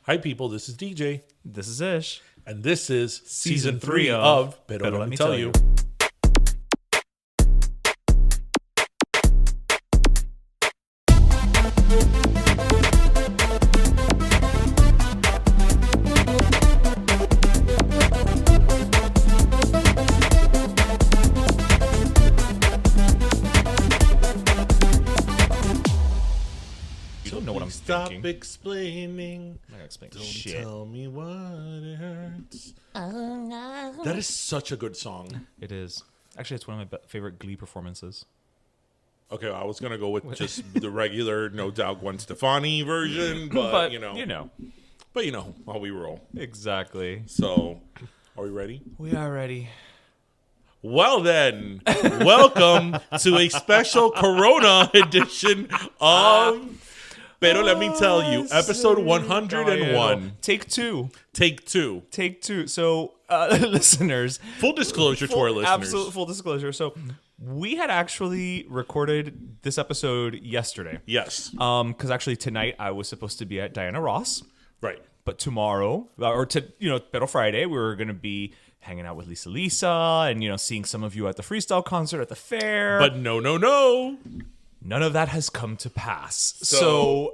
Hi, people. This is DJ. This is Ish. And this is Season season 3 3 of Pero Let Me Tell You. You don't know what I'm Stop thinking. explaining. I'm not gonna explain Don't shit. tell me what it hurts. That is such a good song. It is. Actually, it's one of my favorite Glee performances. Okay, I was going to go with just the regular, no doubt, Gwen Stefani version. But you know how we roll. Exactly. So, are we ready? We are ready. Well then, welcome to a special Corona edition of Pero Let Me Tell You, episode 101. Take two. Take two. Take two. So, listeners. Full disclosure to our listeners. Absolute full disclosure. So, we had actually recorded this episode yesterday. Yes. Because actually tonight I was supposed to be at Diana Ross. Right. But tomorrow, Pero Friday, we were going to be hanging out with Lisa and, seeing some of you at the freestyle concert at the fair. But no. None of that has come to pass. So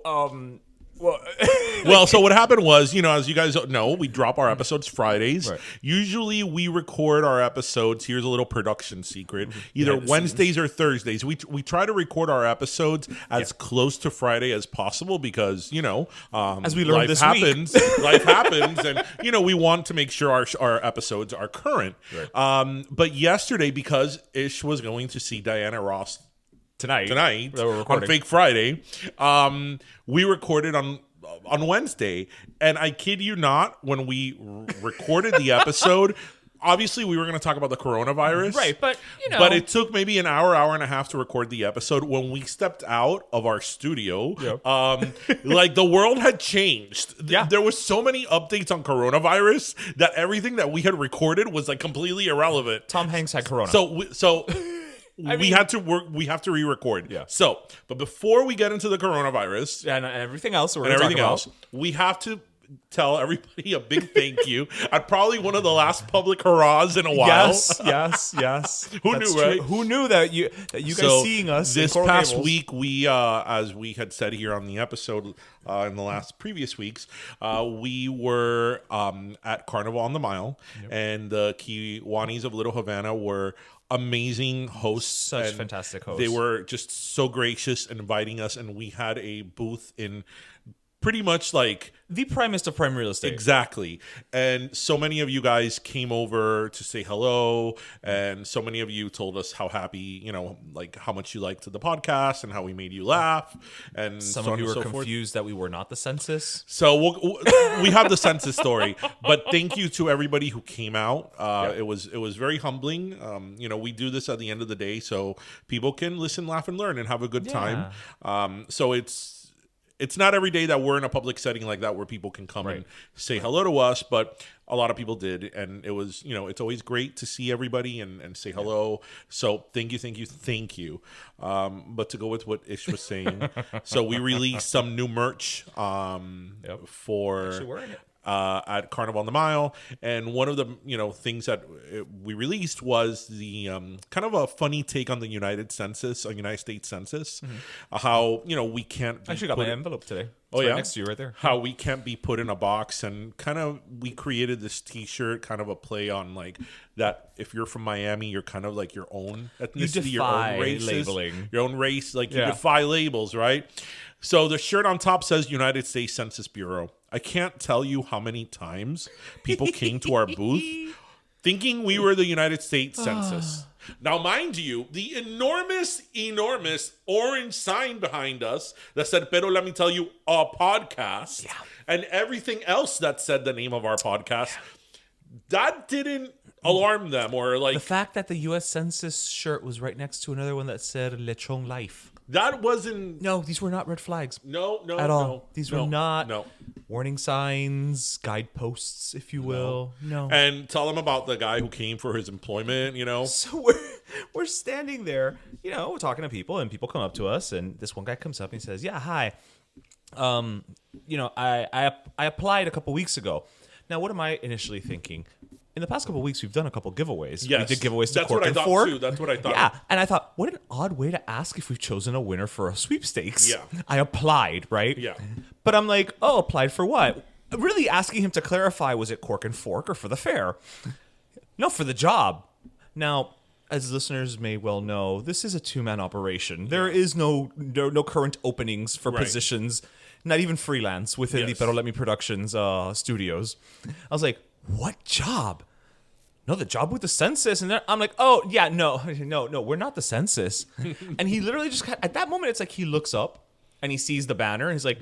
Well, so what happened was, as you guys know, we drop our episodes Fridays. Right. Usually we record our episodes. Here's a little production secret. Either Wednesdays or Thursdays. We try to record our episodes as close to Friday as possible because, as we learned life this happens. Life happens. And, we want to make sure our episodes are current. Right. But yesterday, because Ish was going to see Diana Ross tonight that we're recording on Fake Friday, we recorded on Wednesday, and I kid you not, when we recorded the episode, obviously we were going to talk about the coronavirus, right? But but it took maybe an hour and a half to record the episode. When we stepped out of our studio, like the world had changed. Yeah. There was so many updates on coronavirus that everything that we had recorded was like completely irrelevant. Tom Hanks had corona. So we had to work. We have to re-record. Yeah. So, but before we get into the coronavirus and everything else, we have to tell everybody a big thank you at probably one of the last public hurrahs in a while. Yes. Who knew, right? Who knew that you guys seeing us this in past Gables. week? We, as we had said here on the episode in the previous weeks, we were at Carnaval on the Mile, and the Kiwanis of Little Havana were amazing hosts. Such fantastic hosts. They were just so gracious in inviting us, and we had a booth in pretty much like the primest of prime real estate. Exactly. And so many of you guys came over to say hello, and so many of you told us how happy, like how much you liked the podcast and how we made you laugh, and some so of you on were and so confused that we were not the census. So we have the census story, but thank you to everybody who came out. It was very humbling. We do this at the end of the day so people can listen, laugh, and learn and have a good time. So it's not every day that we're in a public setting like that where people can come and say hello to us, but a lot of people did, and it was, it's always great to see everybody and say hello. So thank you. But to go with what Ish was saying, so we released some new merch for Actually wearing it. At Carnival on the Mile, and one of the things that we released was the kind of a funny take on the United States Census, how we can't I actually got my envelope today. It's right next to you right there. How we can't be put in a box, and kind of we created this T-shirt, kind of a play on like that. If you're from Miami, you're kind of like your own ethnicity, your own races, labeling, your own race. Like you defy labels, right? So the shirt on top says United States Census Bureau. I can't tell you how many times people came to our booth thinking we were the United States Census. Now, mind you, the enormous orange sign behind us that said, Pero Let Me Tell You, a podcast, and everything else that said the name of our podcast, that didn't alarm them, or like... The fact that the US Census shirt was right next to another one that said Lechon Life. That wasn't... No, these were not red flags. No. At all. These were not... No. Warning signs, guideposts, if you will. No. And tell them about the guy who came for his employment, So we're standing there, we're talking to people, and people come up to us, and this one guy comes up and he says, "Yeah, hi. I applied a couple weeks ago. Now, what am I initially thinking? In the past couple of weeks, we've done a couple giveaways. Yes. We did giveaways to That's Cork what I and thought Fork. too. That's what I thought. Yeah, and I thought, what an odd way to ask if we've chosen a winner for a sweepstakes. Yeah. I applied, right? Yeah. But I'm like, oh, applied for what? Really asking him to clarify, was it Cork and Fork or for the fair? No, for the job. Now, as listeners may well know, this is a two-man operation. There is no current openings for Right. positions, not even freelance within the Yes. Pero Let Me Productions studios. I was like, what job? No, the job with the census. And I'm like, oh, yeah, no, we're not the census. And he literally just, at that moment, it's like he looks up and he sees the banner and he's like,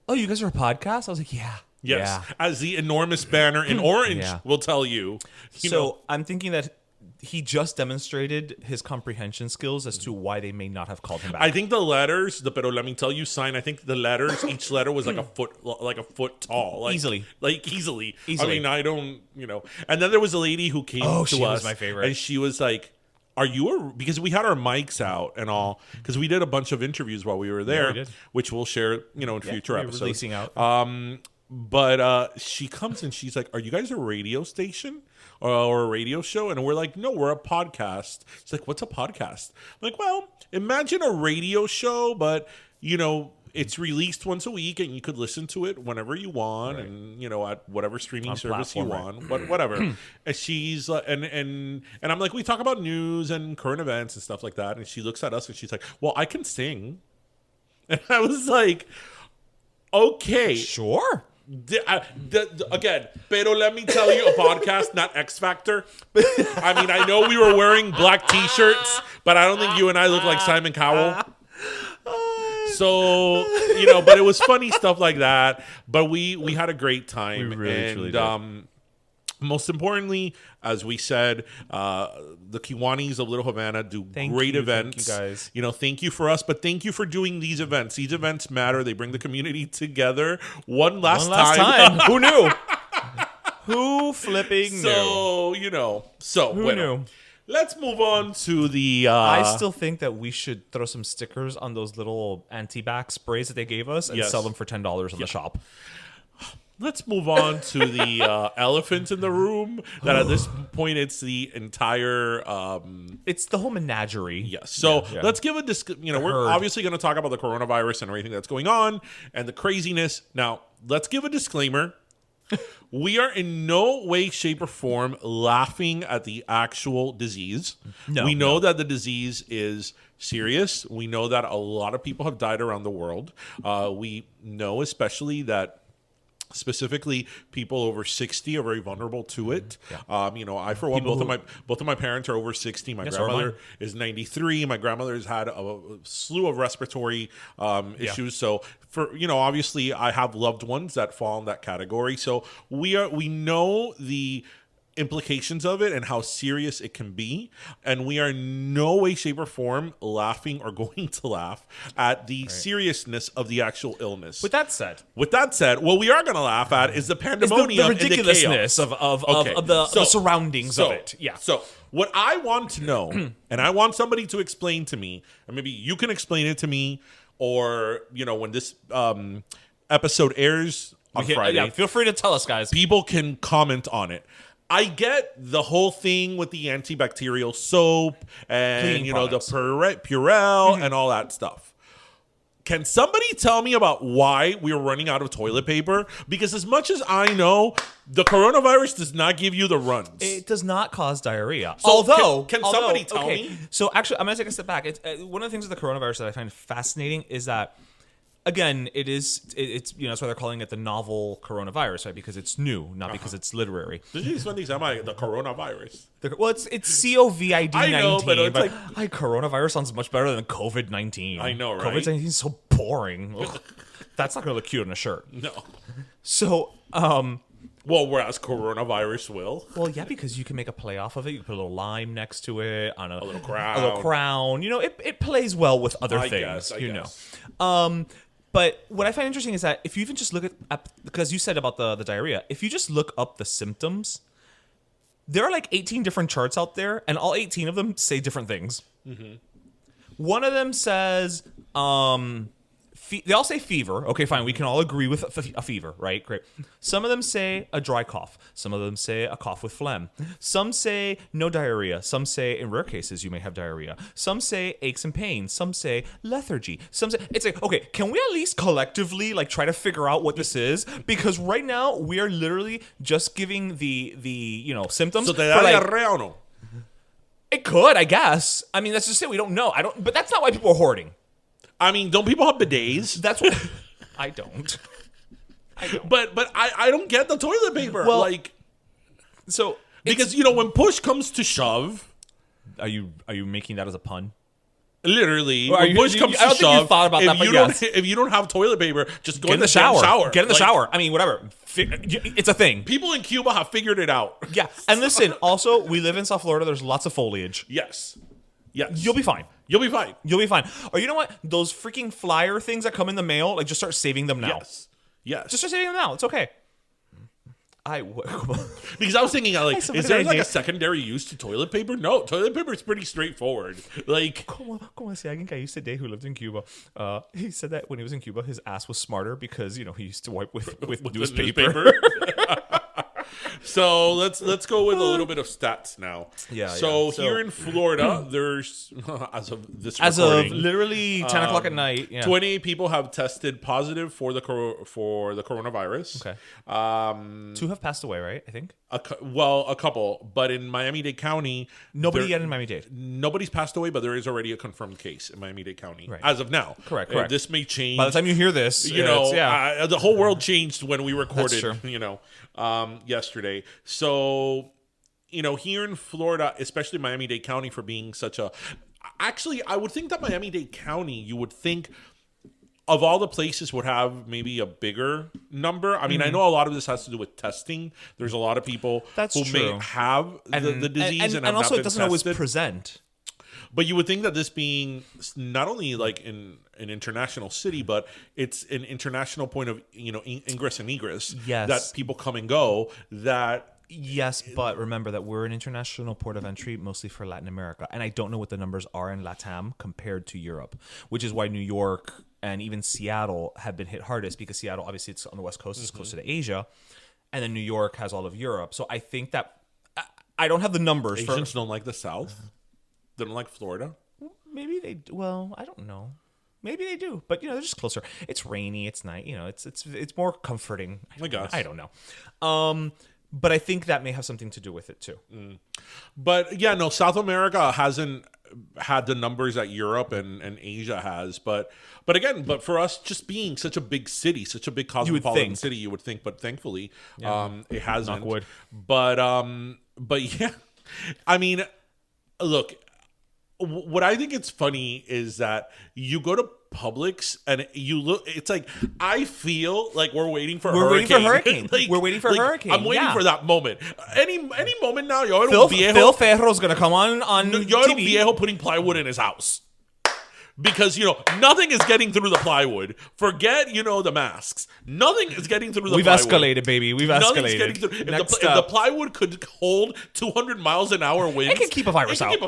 oh, you guys are a podcast? I was like, yeah. Yes, Yeah. as the enormous banner in orange Yeah. will tell you. So I'm thinking that he just demonstrated his comprehension skills as to why they may not have called him back. I think the letters, the pero let me tell you sign. I think the letters, each letter was like a foot tall, like, Easily. easily. I Easily. mean, I don't, And then there was a lady who came to she us. was my favorite. And she was like, "Are you because we had our mics out and all because we did a bunch of interviews while we were there, we did. which we'll share, in future we're episodes. releasing out. But she comes and she's like, "Are you guys a radio station or a radio show?" And we're like, "No, we're a podcast." She's like, "What's a podcast?" I'm like, "Well, imagine a radio show, but it's released once a week, and you could listen to it whenever you want, and at whatever streaming On service you platform, want, but whatever." And she's and I'm like, "We talk about news and current events and stuff like that." And she looks at us and she's like, "Well, I can sing," and I was like, "Okay." Sure. Again, pero let me tell you, a podcast, not X Factor. I mean, I know we were wearing black T-shirts, but I don't think you and I look like Simon Cowell. So, but it was funny stuff like that. But we had a great time. We really, truly did. Most importantly, as we said, the Kiwanis of Little Havana do great events. Thank you, guys. Thank you for us, but thank you for doing these events. These events matter. They bring the community together. One last time. Who knew? Who flipping knew? So, Who knew? Let's move on to the. I still think that we should throw some stickers on those little anti-back sprays that they gave us and Yes. sell them for $10 in the shop. Let's move on to the elephant in the room. That at this point, it's the entire. It's the whole menagerie. Yes. So Yeah. let's give a we're herd. obviously going to talk about the coronavirus and everything that's going on and the craziness. Now, let's give a disclaimer. We are in no way, shape, or form laughing at the actual disease. We know that the disease is serious. We know that a lot of people have died around the world. We know especially that specifically people over 60 are very vulnerable to it. I for one, both of my parents are over 60. My Yes, so are grandmother mine. is 93. My grandmother has had a slew of respiratory issues. So for obviously I have loved ones that fall in that category. So we know the implications of it and how serious it can be, and we are in no way, shape, or form laughing or going to laugh at the seriousness of the actual illness. With that said, What we are going to laugh at is the the pandemonium, ridiculousness and the chaos. of the surroundings of it. Yeah. So what I want to know, and I want somebody to explain to me, and maybe you can explain it to me, or when this episode airs on Friday, Yeah, feel free to tell us, guys. people can comment on it. I get the whole thing with the antibacterial soap and Cleaning products. the Purell and all that stuff. Can somebody tell me about why we are running out of toilet paper? Because as much as I know, the coronavirus does not give you the runs. It does not cause diarrhea. So although, can somebody tell me? So actually, I'm going to take a step back. It's, one of the things with the coronavirus that I find fascinating is that, again, it's that's why they're calling it the novel coronavirus, right? Because it's new, not because it's literary. Did you spend these time the coronavirus? Well, it's COVID-19. I know, but it's like coronavirus sounds much better than COVID-19. I know, right? COVID-19 is so boring. Ugh. That's not going to look cute on a shirt. No. So, Well, whereas coronavirus will. well, yeah, because you can make a play off of it. You can put a little lime next to it on a little crown. A little crown. It plays well with other I things. guess, I guess. But what I find interesting is that if you even just look at, because you said about the diarrhea, if you just look up the symptoms, there are like 18 different charts out there, and all 18 of them say different things. Mm-hmm. One of them says They all say fever. Okay, fine. We can all agree with a fever, right? Great. Some of them say a dry cough. Some of them say a cough with phlegm. Some say no diarrhea. Some say, in rare cases, you may have diarrhea. Some say aches and pains. Some say lethargy. Some say it's like, okay, can we at least collectively like try to figure out what this is? Because right now we are literally just giving the symptoms. So te for, da like, diarrhea o no? it could, I guess. I mean, that's just it. We don't know. But that's not why people are hoarding. I mean, don't people have bidets? That's what I don't. But I don't get the toilet paper. Well, like, so because when push comes to shove, are you making that as a pun? literally, Well, when push comes I don't to think you shove, thought about that, but yes. if you don't have toilet paper, just go Get in the shower. Get in the Like, shower. I mean, whatever. It's a thing. People in Cuba have figured it out. Yeah. And listen, also, we live in South Florida. There's lots of foliage. Yes. You'll be fine. You'll be fine. You'll be fine. Or you know what? Those freaking flyer things that come in the mail, like just start saving them now. Yes. Just start saving them now. It's okay. Because I was thinking, like, That's a is good there like idea. a secondary use to toilet paper? No, toilet paper is pretty straightforward. Like, Como decía alguien que I used to date who lived in Cuba. He said that when he was in Cuba, his ass was smarter because he used to wipe with newspaper. So let's go with a little bit of stats now. So here in Florida, there's as of literally 10 o'clock at night, 28 people have tested positive for the coronavirus. Okay. 2 have passed away, right? I think. A couple, but in Miami-Dade County, Nobody yet in Miami-Dade. Nobody's passed away, but there is already a confirmed case in Miami-Dade County as of now. Correct. This may change. By the time you hear this, the whole world changed when we recorded. That's true. Yesterday. So, here in Florida, especially Miami-Dade County, for being such a. Actually, I would think that Miami-Dade County, you would think, of all the places, would have maybe a bigger number. I mean, I know a lot of this has to do with testing. There's a lot of people who may have the disease and have also not it doesn't been always tested. present. But you would think that this being not only like in an international city, but it's an international point of ingress and egress. Yes. That people come and go. Yes, but remember that we're an international port of entry, mostly for Latin America, and I don't know what the numbers are in LATAM compared to Europe, which is why New York and even Seattle have been hit hardest, because Seattle, obviously, it's on the West Coast, it's closer to Asia, and then New York has all of Europe. So I think that I don't have the numbers. Asians don't like the South. They don't like Florida. Maybe they. Well, I don't know. Maybe they do, but they're just closer. It's rainy. It's night. It's more comforting. I guess. I don't know. But I think that may have something to do with it too. But yeah, no, South America hasn't had the numbers that Europe and Asia has. But for us, just being such a big city, such a big cosmopolitan city, you would think. But thankfully, it hasn't. Knock wood. But yeah, I mean, look. What I think it's funny is that you go to Publix and you look. It's like I feel like we're waiting for hurricane. We're waiting for hurricane. I'm waiting for that moment. Any moment now. Phil Ferro's gonna come on yo TV. Viejo putting plywood in his house. Because, nothing is getting through the plywood. Forget, the masks. Nothing is getting through the plywood. We've escalated, baby. We've Nothing's escalated. Getting through. If the plywood could hold 200 miles an hour winds, it can keep a virus out.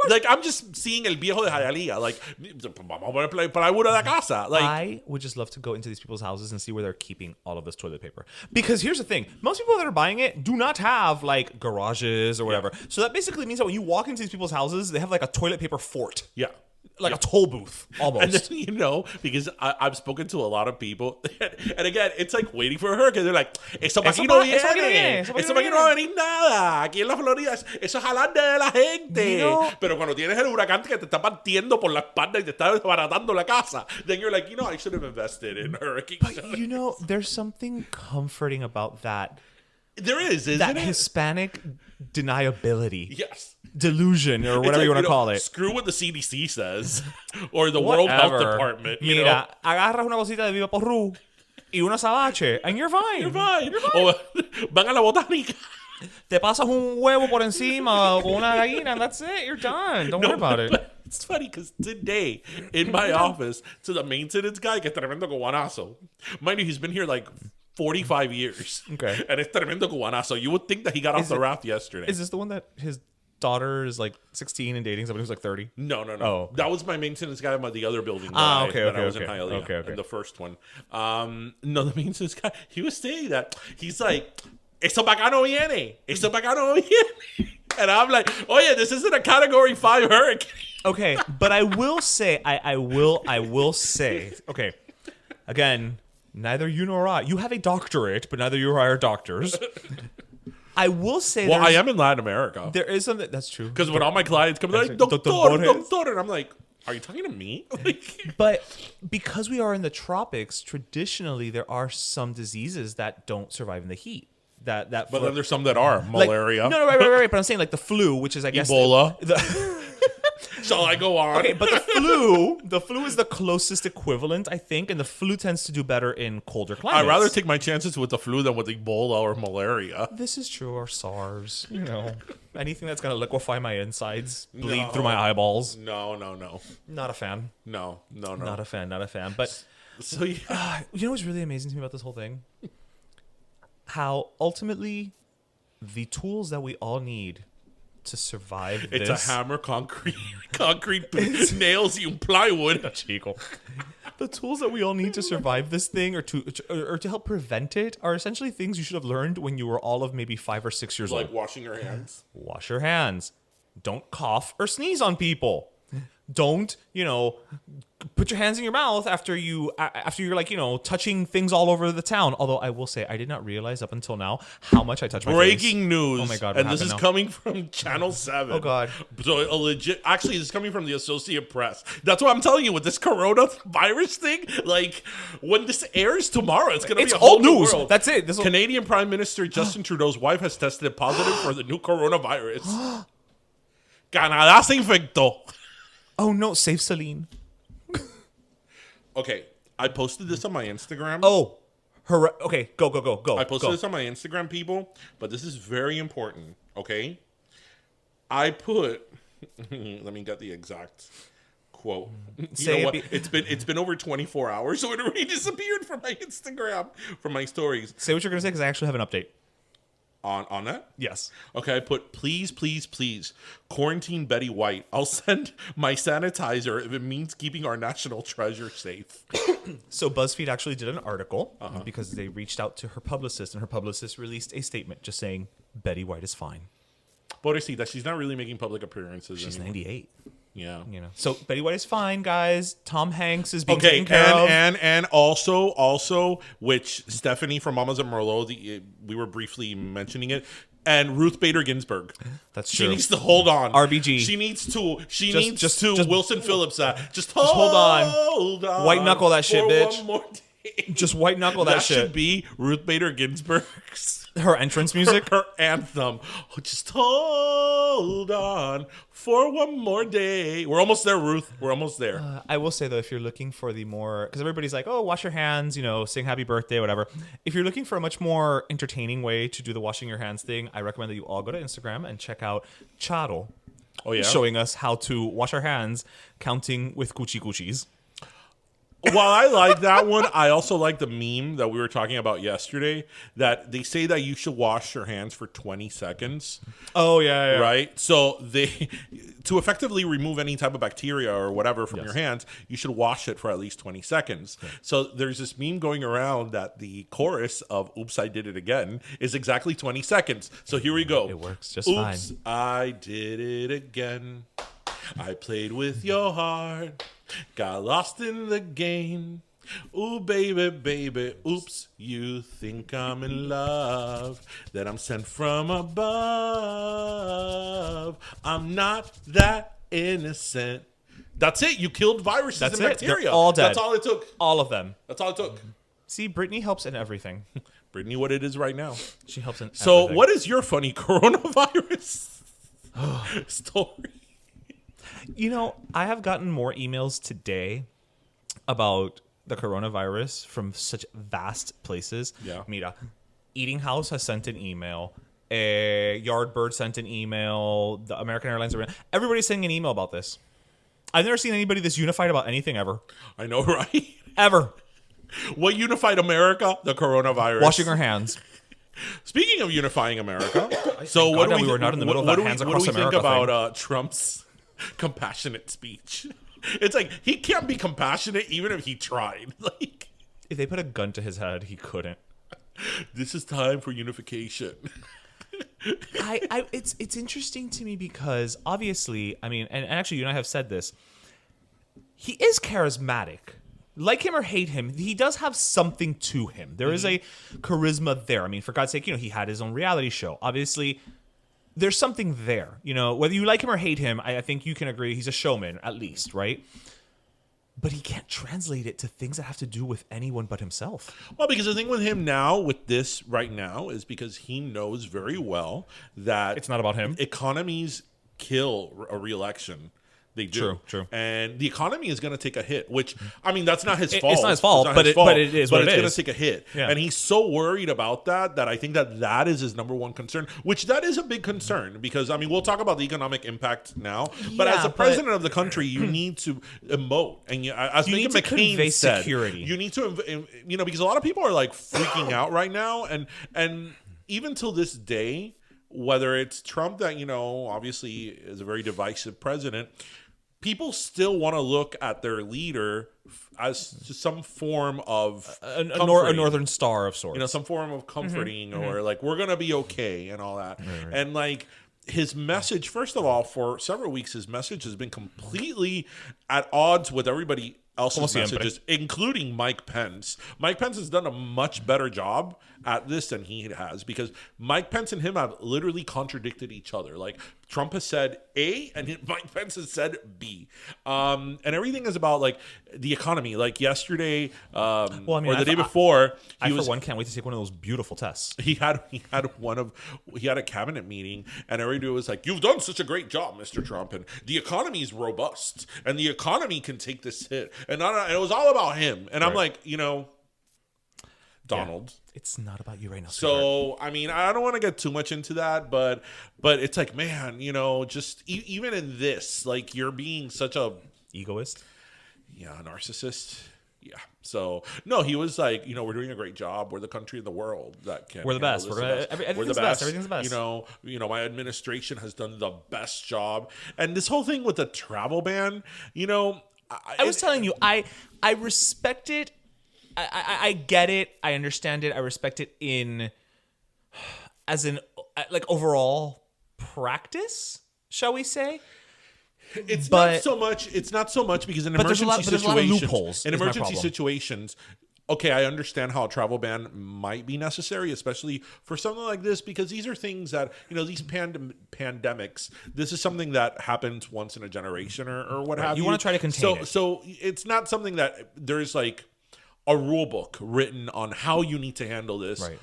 Like, I'm just seeing El Viejo de Hialeah. Like, vamos a poner plywood a la casa. Like, I would just love to go into these people's houses and see where they're keeping all of this toilet paper. Because here's the thing. Most people that are buying it do not have, like, garages or whatever. So that basally means that when you walk into these people's houses, they have, like, a toilet paper fort. Yeah. Like a toll booth, almost. And then, because I've spoken to a lot of people, and again, it's like waiting for a hurricane. They're like, eso aquí no viene, eso aquí no va a venir nada. Aquí en la Florida, eso es jalar de la gente. Pero cuando tienes el huracán que te está partiendo por la espalda y te está desbaratando la casa, then you're like, I should have invested in hurricane. But there's something comforting about that. There is, isn't that it? Hispanic deniability. Yes. Delusion, or whatever you want to call it. Screw what the CDC says, or the World Health Department. Mira, agarras una bolsita de Viva Porru y una sabache, and you're fine. You're fine. O van a la botánica. Te pasas un huevo por encima con una gallina, and that's it. You're done. Don't worry about it. But it's funny because today in my office, to the maintenance guy, que es tremendo cubanazo. Mind you, he's been here like 45 years. Okay. And it's tremendo cubanazo. You would think that he got off the raft yesterday. Is this the one that his daughter is like 16 and dating somebody who's like 30? No. Oh. That was my maintenance guy at the other building. Okay. I was in Hialeah. Okay. In the first one. No, the maintenance guy, he was saying that. He's like, esto para acá no viene. Esto para acá no viene. And I'm like, oh yeah, this isn't a category 5 hurricane. Okay, but I will say, I will say, okay, again, neither you nor I, you have a doctorate, but neither you or I are doctors. I will say, well, I am in Latin America. There is something that's true. Because when all my clients come, they're like, doctor, and I'm like, are you talking to me? But because we are in the tropics, traditionally there are some diseases that don't survive in the heat. But then there's some that are malaria. No, right. But I'm saying like the flu, which is I guess Ebola. Shall I go on? Okay, but the flu is the closest equivalent, I think, and the flu tends to do better in colder climates. I'd rather take my chances with the flu than with Ebola or malaria. This is true, or SARS. Anything that's gonna liquefy my insides, bleed through my eyeballs. No. Not a fan. No. Not a fan. But so yeah. You know what's really amazing to me about this whole thing? How ultimately the tools that we all need to survive it's this. a hammer, concrete nails, you plywood. Chico. The tools that we all need to survive this thing or to help prevent it are essentially things you should have learned when you were all of maybe 5 or 6 years old. Like washing your hands. Wash your hands. Don't cough or sneeze on people. Don't, put your hands in your mouth after you're like, touching things all over the town. Although I will say I did not realize up until now how much I touch my face. Breaking news. Oh my God. And this is coming from Channel 7. Oh God. So actually this is coming from the Associated Press. That's what I'm telling you with this coronavirus thing. Like when this airs tomorrow, it's going to be a whole new news. world. That's it. Canadian Prime Minister Justin Trudeau's wife has tested positive for the new coronavirus. Canadá se infectó. Oh no, save Celine. Okay, I posted this on my Instagram. Oh, okay, go. I posted this on my Instagram, people, but this is very important, okay? I put, let me get the exact quote. You know what? It's been over 24 hours, so it already disappeared from my Instagram, from my stories. Say what you're going to say, because I actually have an update. On that? Yes. Okay, I put, please, quarantine Betty White. I'll send my sanitizer if it means keeping our national treasure safe. So BuzzFeed actually did an article because they reached out to her publicist, and her publicist released a statement just saying, Betty White is fine. Pobrecita, she's not really making public appearances She's anymore. 98. Yeah. So Betty White is fine, guys. Tom Hanks is being taken care of. And also, which Stephanie from Mamas and Merlot, we were briefly mentioning it, and Ruth Bader Ginsburg. That's true. She needs to hold on. RBG. She needs to Just Wilson Phillips that. Just hold on. Hold on. White knuckle that shit, bitch. One more day. Just white knuckle that shit. That should be Ruth Bader Ginsburg's. Her entrance music? Her anthem. Oh, just hold on for one more day. We're almost there, Ruth. We're almost there. I will say, though, if you're looking for the more... Because everybody's like, oh, wash your hands, sing happy birthday, whatever. If you're looking for a much more entertaining way to do the washing your hands thing, I recommend that you all go to Instagram and check out Charo. Oh, yeah? Showing us how to wash our hands, counting with coochie-coochies. While I like that one, I also like the meme that we were talking about yesterday, that they say that you should wash your hands for 20 seconds. Oh, yeah. Right? So to effectively remove any type of bacteria or whatever from your hands, you should wash it for at least 20 seconds. Yeah. So there's this meme going around that the chorus of Oops, I Did It Again is exactly 20 seconds. So here we go. It works just fine. Oops, I did it again. I played with your heart. Got lost in the game. Ooh, baby, oops, you think I'm in love, that I'm sent from above. I'm not that innocent. That's it. You killed viruses and bacteria. They're all dead. That's all it took. All of them. That's all it took. See, Brittany helps in everything. Brittany, what it is right now. She helps in So everything. what is your funny coronavirus story? I have gotten more emails today about the coronavirus from such vast places. Yeah. Mira, Eating House has sent an email. Yardbird sent an email. The American Airlines. Everybody's sending an email about this. I've never seen anybody this unified about anything ever. I know, right? Ever. What unified America? The coronavirus. Washing our hands. Speaking of unifying America, so what do we? we were not in the middle of what that do Hands we, what do Across we think America about Trump's compassionate speech? It's like he can't be compassionate even if he tried. Like, If they put a gun to his head, he couldn't. this is time for unification. It's interesting to me because obviously, I mean, and actually, you and I have said this. He is charismatic. Like him or hate him, he does have something to him. There is a charisma there. I mean, for God's sake, he had his own reality show. Obviously, there's something there. Whether you like him or hate him, I think you can agree he's a showman, at least, right? But he can't translate it to things that have to do with anyone but himself. Well, because the thing with him now, with this right now, is because he knows very well that It's not about him. Economies kill a re-election. They do. True. And the economy is going to take a hit, which, I mean, that's not his fault. It's not his fault, but it is what it is. But it's going to take a hit. Yeah. And he's so worried about that I think that is his number one concern, which that is a big concern because, I mean, we'll talk about the economic impact now. But as the president of the country, you need to emote. And as You Meghan need to McCain convey said, security. you need to, because a lot of people are like freaking out right now. And even till this day, whether it's Trump that, obviously is a very divisive president, people still want to look at their leader as some form of a northern star of sorts. Some form of comforting or like, we're going to be okay and all that. Right. And like his message, first of all, for several weeks, his message has been completely at odds with everybody else's messages, including Mike Pence. Mike Pence has done a much better job at this than he has because Mike Pence and him have literally contradicted each other. Like Trump has said A and Mike Pence has said B. And everything is about like the economy. Like yesterday or the day before, for one can't wait to take one of those beautiful tests. He had a cabinet meeting and everybody was like, "You've done such a great job, Mr. Trump, and the economy is robust and the economy can take this hit." And it was all about him. And I'm like, Donald. Yeah. It's not about you right now. So, I mean, I don't want to get too much into that, but it's like, man, just even in this, like you're being such a egoist. Yeah, a narcissist. Yeah. So, no, he was like, we're doing a great job. We're the country in the world that can. We're the best. We're the best. Everything's the best. My administration has done the best job. And this whole thing with the travel ban, I was telling you, I respect it. I get it. I understand it. I respect it as an like overall practice, shall we say? It's not so much because in emergency situations, okay, I understand how a travel ban might be necessary, especially for something like this, because these are things that, these pandemics, this is something that happens once in a generation or what have you. You want to try to contain it. So it's not something that there's like a rule book written on how you need to handle this, right.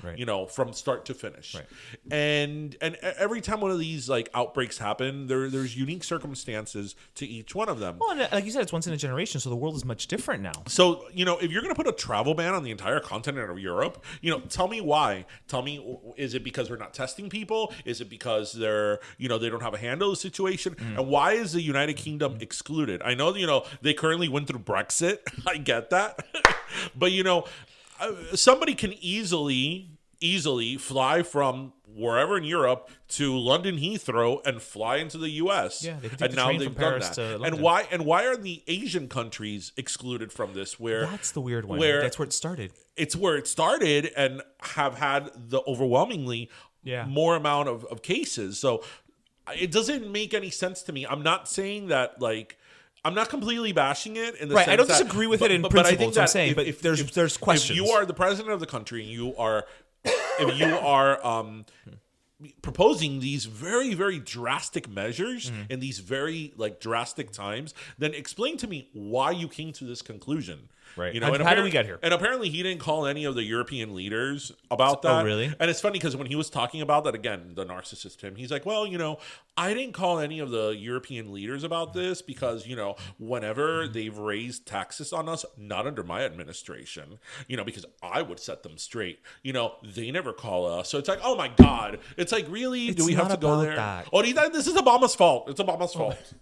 From start to finish. Right. And every time one of these like outbreaks happen, there's unique circumstances to each one of them. Well, and like you said, it's once in a generation, so the world is much different now. So, if you're going to put a travel ban on the entire continent of Europe, tell me why. Tell me, is it because we're not testing people? Is it because they're, they don't have a handle of the situation? And why is the United Kingdom excluded? I know, they currently went through Brexit. I get that. But, somebody can easily fly from wherever in Europe to London Heathrow and fly into the U.S. Yeah, they can take the train from Paris to London. And why are the Asian countries excluded from this? That's the weird one. That's where it started. It's where it started and have had the overwhelmingly more amount of cases. So it doesn't make any sense to me. I'm not saying that like. I'm not completely bashing it in the sense I don't disagree with it in principle. I think I'm saying, but if there's questions. If you are the president of the country, if you are proposing these very, very drastic measures in these very like drastic times, then explain to me why you came to this conclusion. Right. How did we get here? And apparently he didn't call any of the European leaders about that. Oh, really? And it's funny because when he was talking about that, again, the narcissist him, he's like, well, I didn't call any of the European leaders about this because, whenever they've raised taxes on us, not under my administration, because I would set them straight. They never call us. So it's like, oh my God. It's like, really? Do we have to go there? That. Oh, this is Obama's fault. It's Obama's fault.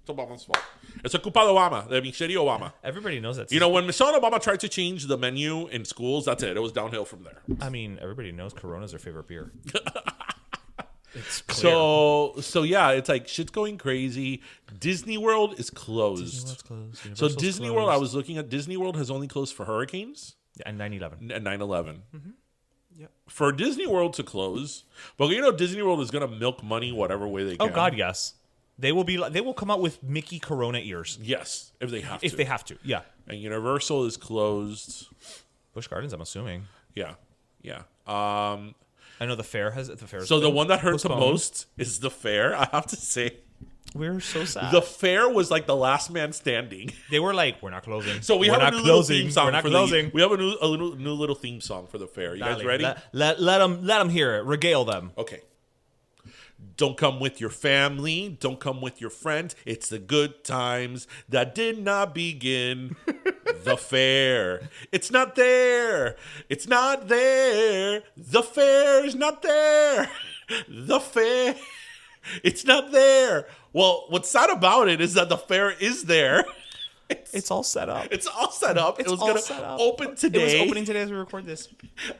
It's Obama's fault. It's a culpa de Obama, de Michelle Obama. Everybody knows that. You know, when Michelle Obama tried to change the menu in schools, that's it. It was downhill from there. I mean, everybody knows Corona's their favorite beer. It's clear. So yeah, it's like shit's going crazy. Disney World is closed. Disney World's closed. So Universal's Disney closed. World, I was looking at Disney World has only closed for hurricanes And 9/11. and 9/11. Yep. For Disney World to close, but you know Disney World is gonna milk money whatever way they can. Oh God, yes. They will come out with Mickey Corona ears Yes, if they have to. if they have to. Yeah. And Universal is closed. Busch Gardens, I'm assuming. Yeah. I know the fair has So the one that hurts the postponed. most is the fair. I have to say, We're so sad. the fair was like the last man standing. They were like, we're not closing. So we we're have a not new little closing. theme song We're not for closing. we have a new little theme song for the fair. You guys Dale, ready? Let them hear it. Regale them. Okay. Don't come with your family. Don't come with your friends. It's the good times that did not begin. The fair. It's not there. It's not there. The fair is not there. The fair. It's not there. Well, what's sad about it is that the fair is there. It's all set up. It's all set up. It's It was all going set to up. open today. It was opening today as we record this.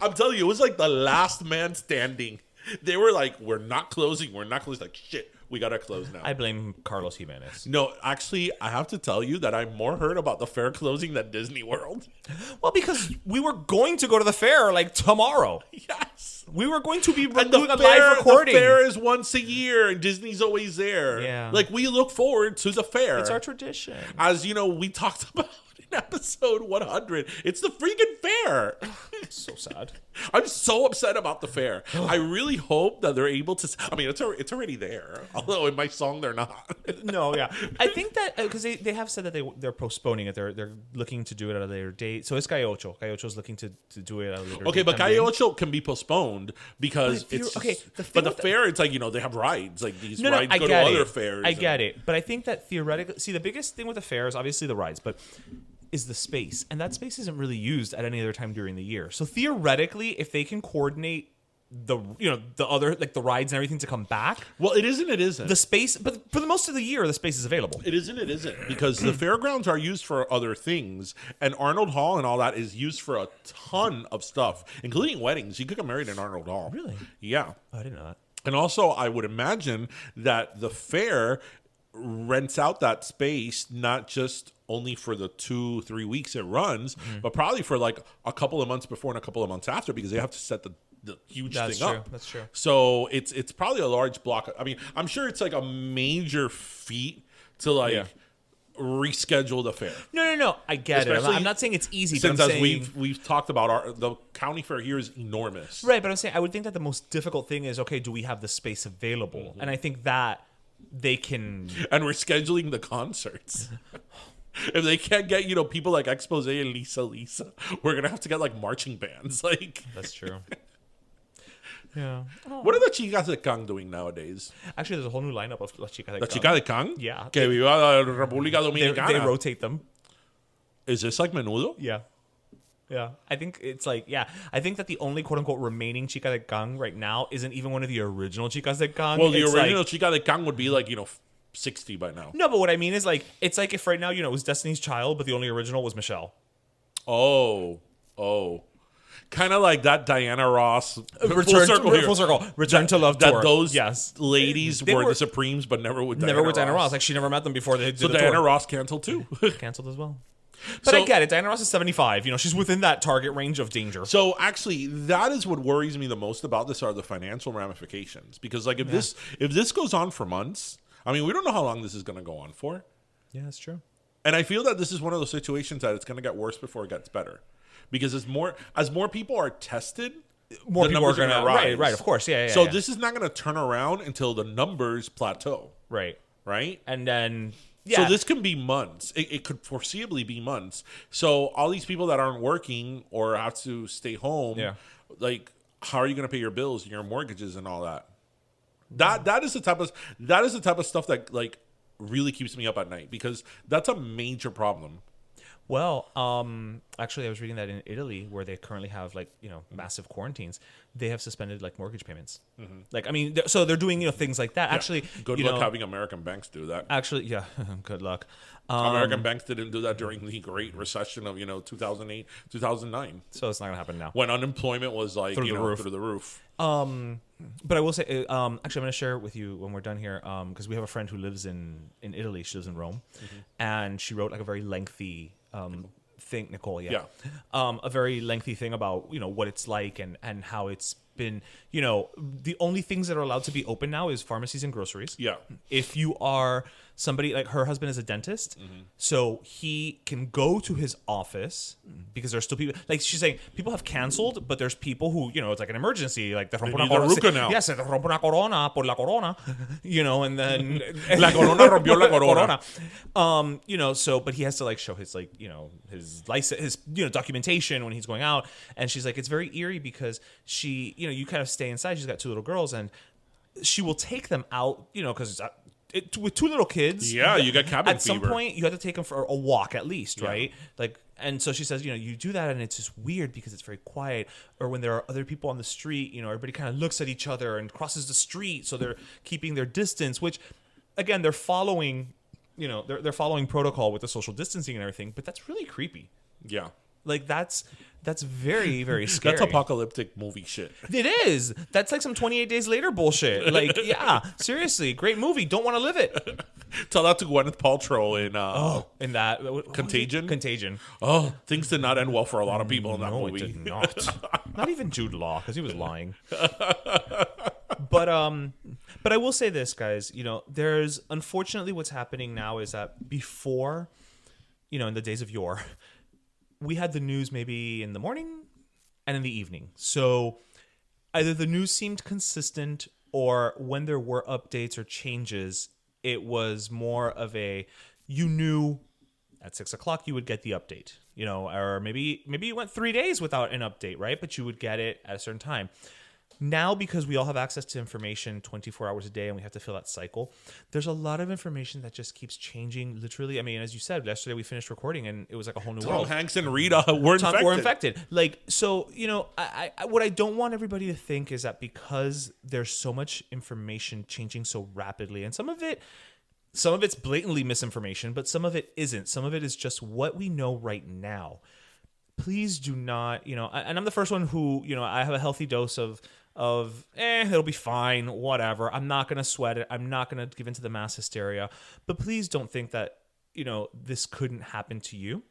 I'm telling you, it was like the last man standing. They were like, we're not closing. We're not closing. Like, shit, we got to close now. I blame Carlos Jimenez. No, actually, I have to tell you that I'm more hurt about the fair closing than Disney World. Well, because we were going to go to the fair like tomorrow. Yes. We were going to be And doing a live recording. The fair is once a year, and Disney's always there. Yeah. Like, we look forward to the fair. It's our tradition. As, you know, we talked about in episode 100. It's the freaking fair. So sad. I'm so upset about the fair. I really hope that they're able to. I mean, it's already there. Although in my song they're not. No, yeah. I think that because they have said that they're postponing it. They're looking to do it at a later date. So it's Calle Ocho. Calle Ocho's looking to do it at a later date. Okay, but también. Calle Ocho can be postponed because But it's okay. but the fair, it's like, you know, they have rides. Like these No, rides I go to get other it. fairs. I get it, but I think that theoretically, see, the biggest thing with the fair is obviously the rides, but is the space, and that space isn't really used at any other time during the year. So theoretically, if they can coordinate the other, like the rides and everything to come back, Well, it isn't. It isn't. the space, but for the most of the year, the space is available. It isn't. It isn't, because the fairgrounds are used for other things, and Arnold Hall and all that is used for a ton of stuff, including weddings. You could get married in Arnold Hall. Really? Yeah. Oh, I didn't know that. And also, I would imagine that the fair rents out that space not just only for the 2-3 weeks it runs, but probably for like a couple of months before and a couple of months after, because they have to set the huge That's thing true. up. That's true. So it's probably a large block. I mean, I'm sure it's like a major feat to like Yeah. reschedule the fair. No. I get it. Especially I'm not saying it's easy, but Since I'm as saying we've talked about, the county fair here is enormous. right. But I'm saying I would think that the most difficult thing is, okay, do we have the space available? And I think that they can. And we're scheduling the concerts. If they can't get, you know, people like Expose and Lisa, we're gonna have to get like marching bands. Like, That's true. Yeah. what are the Chicas de Can doing nowadays? Actually, there's a whole new lineup of La Chica de La Can. Chica de Can? Yeah. Que viva la República They Dominicana. rotate them. Is this like Menudo? Yeah. Yeah. I think it's like, yeah. I think that the only quote unquote remaining Chica de Can right now isn't even one of the original Chicas de Can. Well, the It's original like, Chica de Can would be like, you know, 60 by now. no, but what I mean is like, it's like if right now, you know, it was Destiny's Child, but the only original was Michelle. Oh. Kind of like that Diana Ross Full circle. Return to Love that tour. those yes. ladies They were were- the Supremes, but never with Diana Never with Diana Ross. Ross. Like she never met them before they did So the Diana tour. Ross canceled too. Canceled as well. But So- I get it. Diana Ross is 75. You know, she's within that target range of danger. So actually, that is what worries me the most about this, are the financial ramifications. Because like if this goes on for months, I mean, we don't know how long this is going to go on for. Yeah, that's true. And I feel that this is one of those situations that it's going to get worse before it gets better. Because as more people are tested, More the people are numbers going to rise. right, of course. Yeah. So yeah. this is not going to turn around until the numbers plateau, right. right? And then yeah. So this can be months. It could foreseeably be months. So all these people that aren't working or have to stay home, Yeah. like, how are you going to pay your bills and your mortgages and all that? That is the type of stuff that like really keeps me up at night, because that's a major problem. Well, actually, I was reading that in Italy, where they currently have like massive quarantines, they have suspended like mortgage payments. Like, I mean, so they're doing things like that. Yeah. Actually, Good luck having American banks do that. Actually, yeah, good luck. American banks didn't do that during the Great Recession of 2008, 2009, So it's not gonna happen now. when unemployment was like Through the roof. through the roof. But I will say, actually, I'm going to share with you when we're done here, because we have a friend who lives in Italy. She lives in Rome, and she wrote like a very lengthy thing, Nicole. Yeah. A very lengthy thing about what it's like and how it's been. The only things that are allowed to be open now is pharmacies and groceries. Yeah. If you are somebody like her husband is a dentist, so he can go to his office because there's still people. Like she's saying, people have canceled, but there's people who it's like an emergency. Like te rompo una need a corona. ruca now. Yes, te rompo una corona por la corona. And then La corona rompió la corona. So but he has to like show his his license, his documentation when he's going out. And she's like, it's very eerie because she you kind of stay inside. She's got 2 little girls, and she will take them out because with 2 little kids, Yeah, you got cabin at some fever. point you have to take them for a walk at least, right? Like, and so she says, you do that, and it's just weird because it's very quiet. Or when there are other people on the street, everybody kind of looks at each other and crosses the street, so they're keeping their distance. Which, again, they're following, they're following protocol with the social distancing and everything. But that's really creepy. Yeah. Like that's very, very scary. That's apocalyptic movie shit. It is. That's like some 28 Days Later bullshit. Like, yeah, seriously, great movie. Don't want to live it. Tell that to Gwyneth Paltrow in In that Contagion? Contagion. Oh, things did not end well for a lot of people in that No, movie. it did not. Not even Jude Law, because he was lying. But I will say this, guys. There's unfortunately what's happening now is that before, in the days of yore, we had the news maybe in the morning and in the evening. So either the news seemed consistent, or when there were updates or changes, it was more of you knew at 6 o'clock you would get the update, or maybe you went 3 days without an update, right? But you would get it at a certain time. Now, because we all have access to information 24 hours a day and we have to fill that cycle, there's a lot of information that just keeps changing. Literally, I mean, as you said, yesterday we finished recording and it was like a whole new world. Tom Hanks and Rita were infected. Were infected. Like, so, I what I don't want everybody to think is that because there's so much information changing so rapidly, and some of it's blatantly misinformation, but some of it isn't. Some of it is just what we know right now. Please do not, and I'm the first one who, I have a healthy dose of it'll be fine, whatever. I'm not going to sweat it. I'm not going to give into the mass hysteria. But please don't think that, this couldn't happen to you.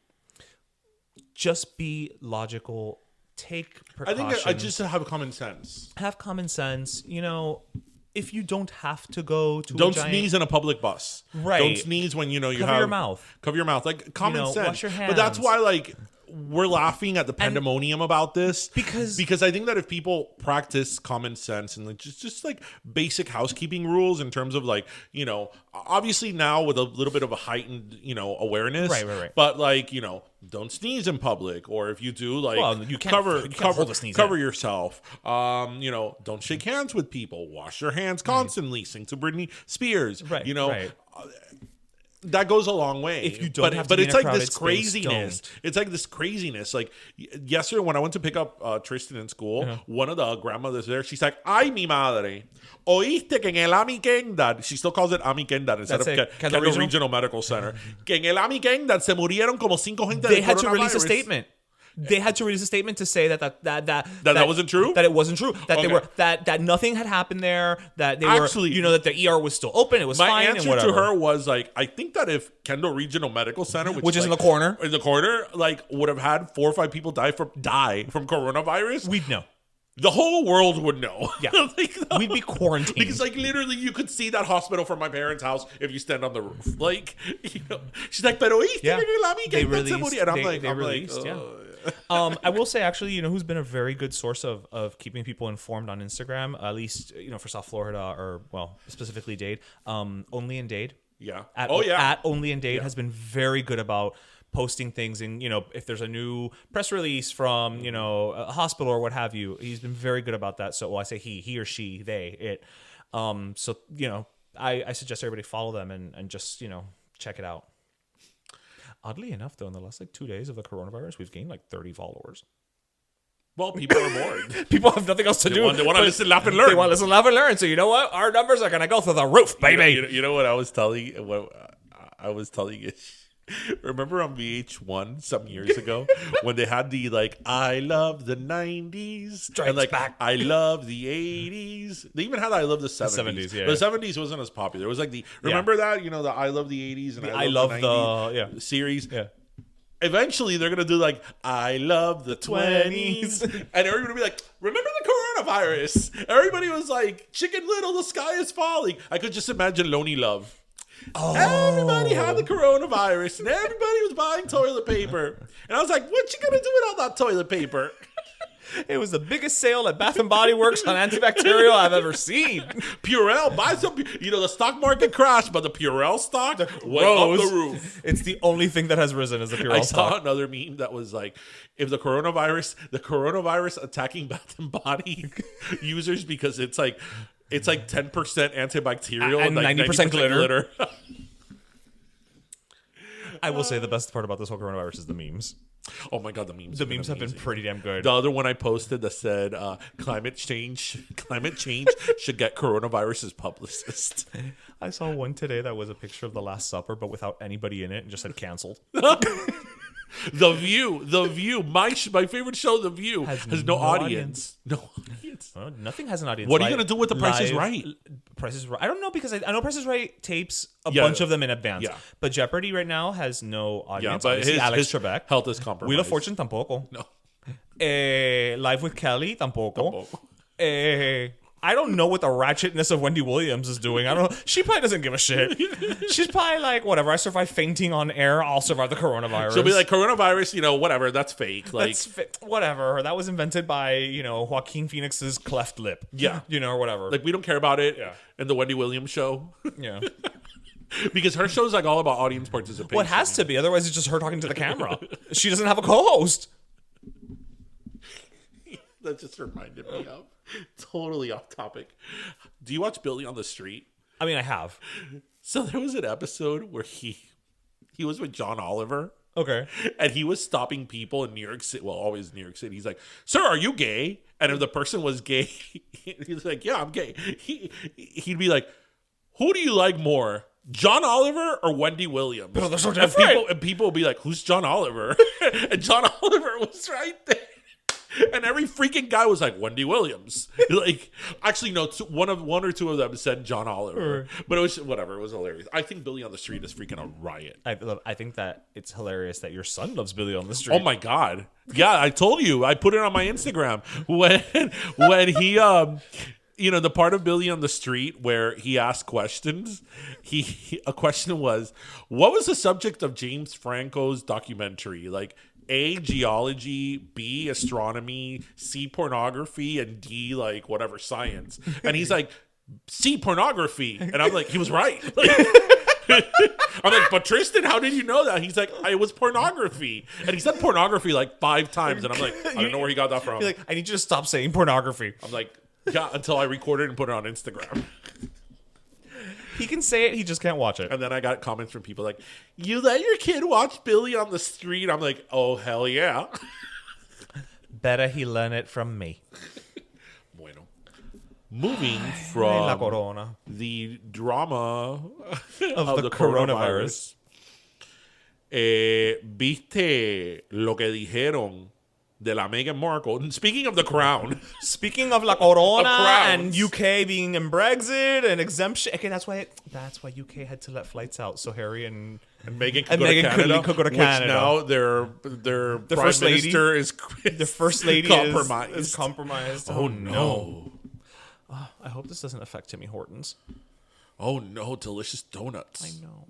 Just be logical. Take precautions. I think I just have common sense. Have common sense. If you don't have to go to Don't sneeze in a public bus. Right. Don't sneeze when you Cover your mouth. Cover your mouth. Like common sense. Wash your hands. But that's why we're laughing at the pandemonium about this because I think that if people practice common sense and just like basic housekeeping rules in terms of obviously now with a little bit of a heightened awareness, right. But don't sneeze in public, or if you do, you can't hold a sneeze cover in. yourself. Don't shake hands with people. Wash your hands constantly. Sing to Britney Spears. Right. Right. That goes a long way. If you don't have to but be it's in a like this crowded craziness. space, It's like this craziness. Like yesterday when I went to pick up Tristan in school, one of the grandmothers there, she's like, "Ay, mi madre, oíste que en el Amikendad," she still calls it Amikendad instead That's of it. Kendall Kendall Regional Medical Center. Que en el Amikendad se murieron como 5 gente They del had to release a coronavirus. statement. They had to release a statement to say that wasn't true? That it wasn't true. That Okay. they were that nothing had happened there. That they Actually, were that the ER was still open. It was My fine. answer and whatever. to her was I think that if Kendall Regional Medical Center, Which is in the corner, would have had 4 or 5 people die from coronavirus, we'd know. The whole world would know. Yeah. We'd be quarantined. Because literally you could see that hospital from my parents' house if you stand on the roof. She's like, pero Yeah. They released, released. and I'm They like, released. Yeah. I will say actually, who's been a very good source of keeping people informed on Instagram, at least for South Florida or specifically Dade, Only in Dade. Yeah. At Only in Dade has been very good about posting things, and if there's a new press release from a hospital or what have you, he's been very good about that. So I say he or she, they, it. So I suggest everybody follow them and just check it out. Oddly enough, though, in the last 2 days of the coronavirus, we've gained 30 followers. Well, people are bored. People have nothing else to do. They want to listen, laugh, and learn. They want to listen, laugh, and learn. So you know what? Our numbers are going to go through the roof, baby. You know what I was telling? What I was telling you. Remember on VH1 some years ago when they had the I love the 90s and back. I love the 80s. They even had I love the 70s. The 70s, yeah. But the 70s wasn't as popular. It was remember that? The I love the 80s and I love the 90s series. Yeah. Eventually they're gonna do I love the 20s and everybody will be like, remember the coronavirus? Everybody was like, Chicken Little, the sky is falling. I could just imagine Lonely Love. Oh. Everybody had the coronavirus and everybody was buying toilet paper. And I was like, what you gonna do with all that toilet paper? It was the biggest sale at Bath & Body Works on antibacterial I've ever seen. Purell, buy some. The stock market crashed, but the Purell stock went up the roof. It's the only thing that has risen is the Purell stock. I saw another meme that was if the coronavirus attacking Bath & Body users because it's 10% antibacterial and 90% glitter. I will say the best part about this whole coronavirus is the memes. Oh my god, the memes! The memes have been pretty damn good. The other one I posted that said climate change should get coronavirus as publicist. I saw one today that was a picture of the Last Supper, but without anybody in it, and just said canceled. The View. My favorite show, The View, has no audience. No audience. Well, nothing has an audience. What are you gonna do with The Price is Right? Price is Right. I don't know because I know Price is Right tapes a bunch of them in advance. Yeah. But Jeopardy right now has no audience. Yeah, but Alex his Trebek. health is compromised. Wheel of Fortune tampoco. No. Live with Kelly tampoco. I don't know what the ratchetness of Wendy Williams is doing. I don't know. She probably doesn't give a shit. She's probably whatever. I survived fainting on air. I'll survive the coronavirus. She'll be like, coronavirus, whatever. That's fake. Whatever. That was invented by, Joaquin Phoenix's cleft lip. Yeah. Or whatever. We don't care about it. Yeah. And the Wendy Williams show. Yeah. Because her show's all about audience participation. Well, it has to be. Otherwise, it's just her talking to the camera. She doesn't have a co-host. That just reminded me of. Totally off topic. Do you watch Billy on the Street? I mean, I have. So there was an episode where he was with John Oliver. Okay. And he was stopping people in New York City. Well, always New York City. He's like, "Sir, are you gay?" And if the person was gay, he's like, "Yeah, I'm gay." He'd be like, "Who do you like more, John Oliver or Wendy Williams?" But they're so different. And people would be like, "Who's John Oliver?" And John Oliver was right there. And every freaking guy was like, Wendy Williams. Actually, no, one or two of them said John Oliver. But it was whatever. It was hilarious. I think Billy on the Street is freaking a riot. I think that it's hilarious that your son loves Billy on the Street. Oh my god! Yeah, I told you. I put it on my Instagram when he the part of Billy on the Street where he asked questions. A question was, what was the subject of James Franco's documentary? A, geology, B, astronomy, C, pornography, and D, whatever, science. And he's like, C, pornography. And I'm like, he was right. I'm like, but Tristan, how did you know that? He's like, it was pornography. And he said pornography 5 times. And I'm like, I don't know where he got that from. You're like, I need you to stop saying pornography. I'm like, yeah, until I record it and put it on Instagram. He can say it, he just can't watch it. And then I got comments from people like, you let your kid watch Billy on the Street? I'm like, oh, hell yeah. Better he learn it from me. Bueno. Moving La from corona. the drama of the coronavirus. ¿Viste lo que dijeron de la Meghan Markle? Speaking of the crown. Speaking of La Corona and UK being in Brexit and exemption. Okay, that's why UK had to let flights out so Harry and Meghan could go to Canada. Which now their prime first minister is the first lady is compromised. Oh no. I hope this doesn't affect Timmy Hortons. Oh no, delicious donuts. I know.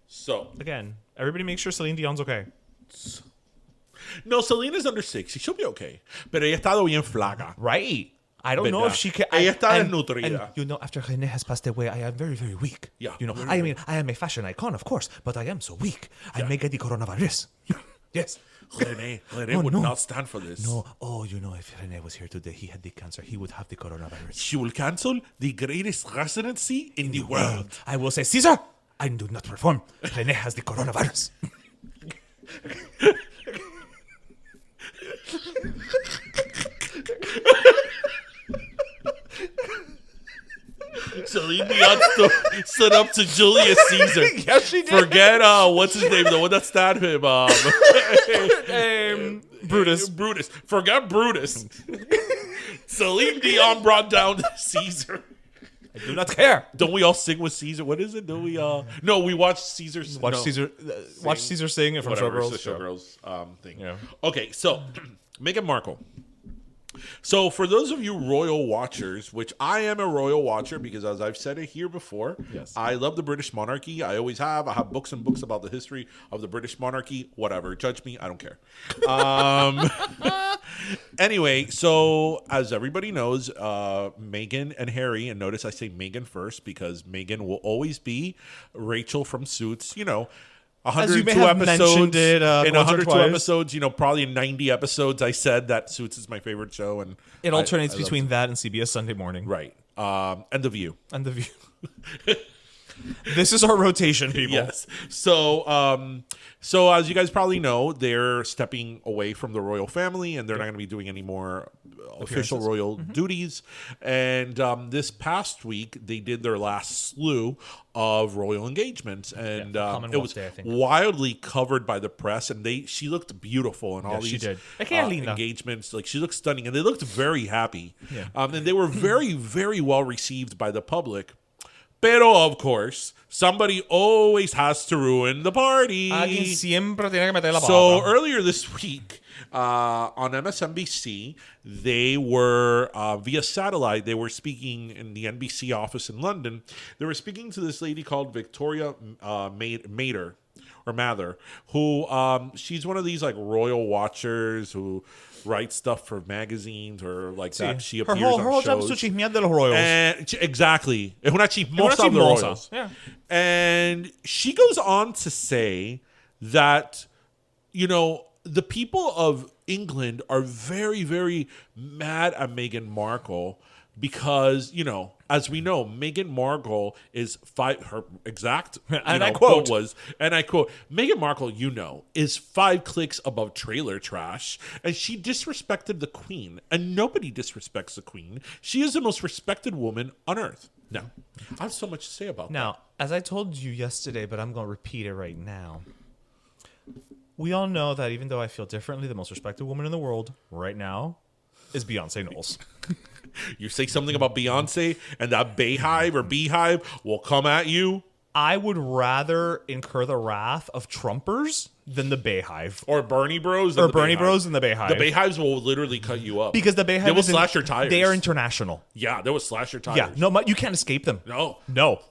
So again, everybody make sure Celine Dion's okay. No, Selena's under 60. She'll be okay. Pero ella ha estado bien flaca. Right. I don't know if she can. Ella está desnutrida. And after René has passed away, I am very, very weak. Yeah. I mean, I am a fashion icon, of course, but I am so weak. Yeah. I may get the coronavirus. Yes. René would not stand for this. No. Oh, if René was here today, he had the cancer. He would have the coronavirus. She will cancel the greatest residency in the world. I will say, Caesar, I do not perform. René has the coronavirus. Celine Dion stood up to Julius Caesar. Yes, she did. Forget what's his name, the one that stabbed him. Brutus. Brutus. Forget Brutus. Celine Dion brought down Caesar. I do not care. Don't we all sing with Caesar? What is it? Don't we No, we watch Caesar. Watch Caesar sing from Whatever, Showgirls. it's the Showgirls thing. Yeah. Okay, so Meghan Markle. So for those of you royal watchers, which I am a royal watcher because as I've said it here before, yes, I love the British monarchy. I always have. I have books and books about the history of the British monarchy. Whatever. Judge me. I don't care. Anyway, so as everybody knows, Meghan and Harry, and notice I say Meghan first because Meghan will always be Rachel from Suits, 102 episodes. In 102 episodes, probably in 90 episodes, I said that Suits is my favorite show, and it alternates between that and CBS Sunday Morning, right? And The View. This is our rotation, people. Yes. So as you guys probably know, they're stepping away from the royal family, and they're not going to be doing any more official royal duties. And this past week, they did their last slew of royal engagements, and it was wildly covered by the press. And she looked beautiful in all these engagements. Like, she looked stunning, and they looked very happy. Yeah. And they were very, very well received by the public. Pero, of course, somebody always has to ruin the party. So earlier this week on MSNBC, they were, via satellite, they were speaking in the NBC office in London. They were speaking to this lady called Victoria Mather, who she's one of these like royal watchers who writes stuff for magazines or like that. She appears on her whole job is to chismear de los royals. Exactly. Es una chismosa of the royals. Yeah. And she goes on to say that, the people of England are very, very mad at Meghan Markle because, as we know, Meghan Markle is her exact quote was, and I quote, Meghan Markle, is 5 clicks above trailer trash, and she disrespected the Queen, and nobody disrespects the Queen. She is the most respected woman on earth. Now, I have so much to say about that. Now, as I told you yesterday, but I'm going to repeat it right now. We all know that even though I feel differently, the most respected woman in the world right now is Beyonce Knowles. You say something about Beyonce, and that beehive will come at you. I would rather incur the wrath of Trumpers than the Bayhive. Or Bernie Bros. Or Bernie Bros. and the Bayhive. The Bayhives will literally cut you up. Because the Bayhive... They will slash your tires. They are international. Yeah, they will slash your tires. Yeah, no, you can't escape them. No.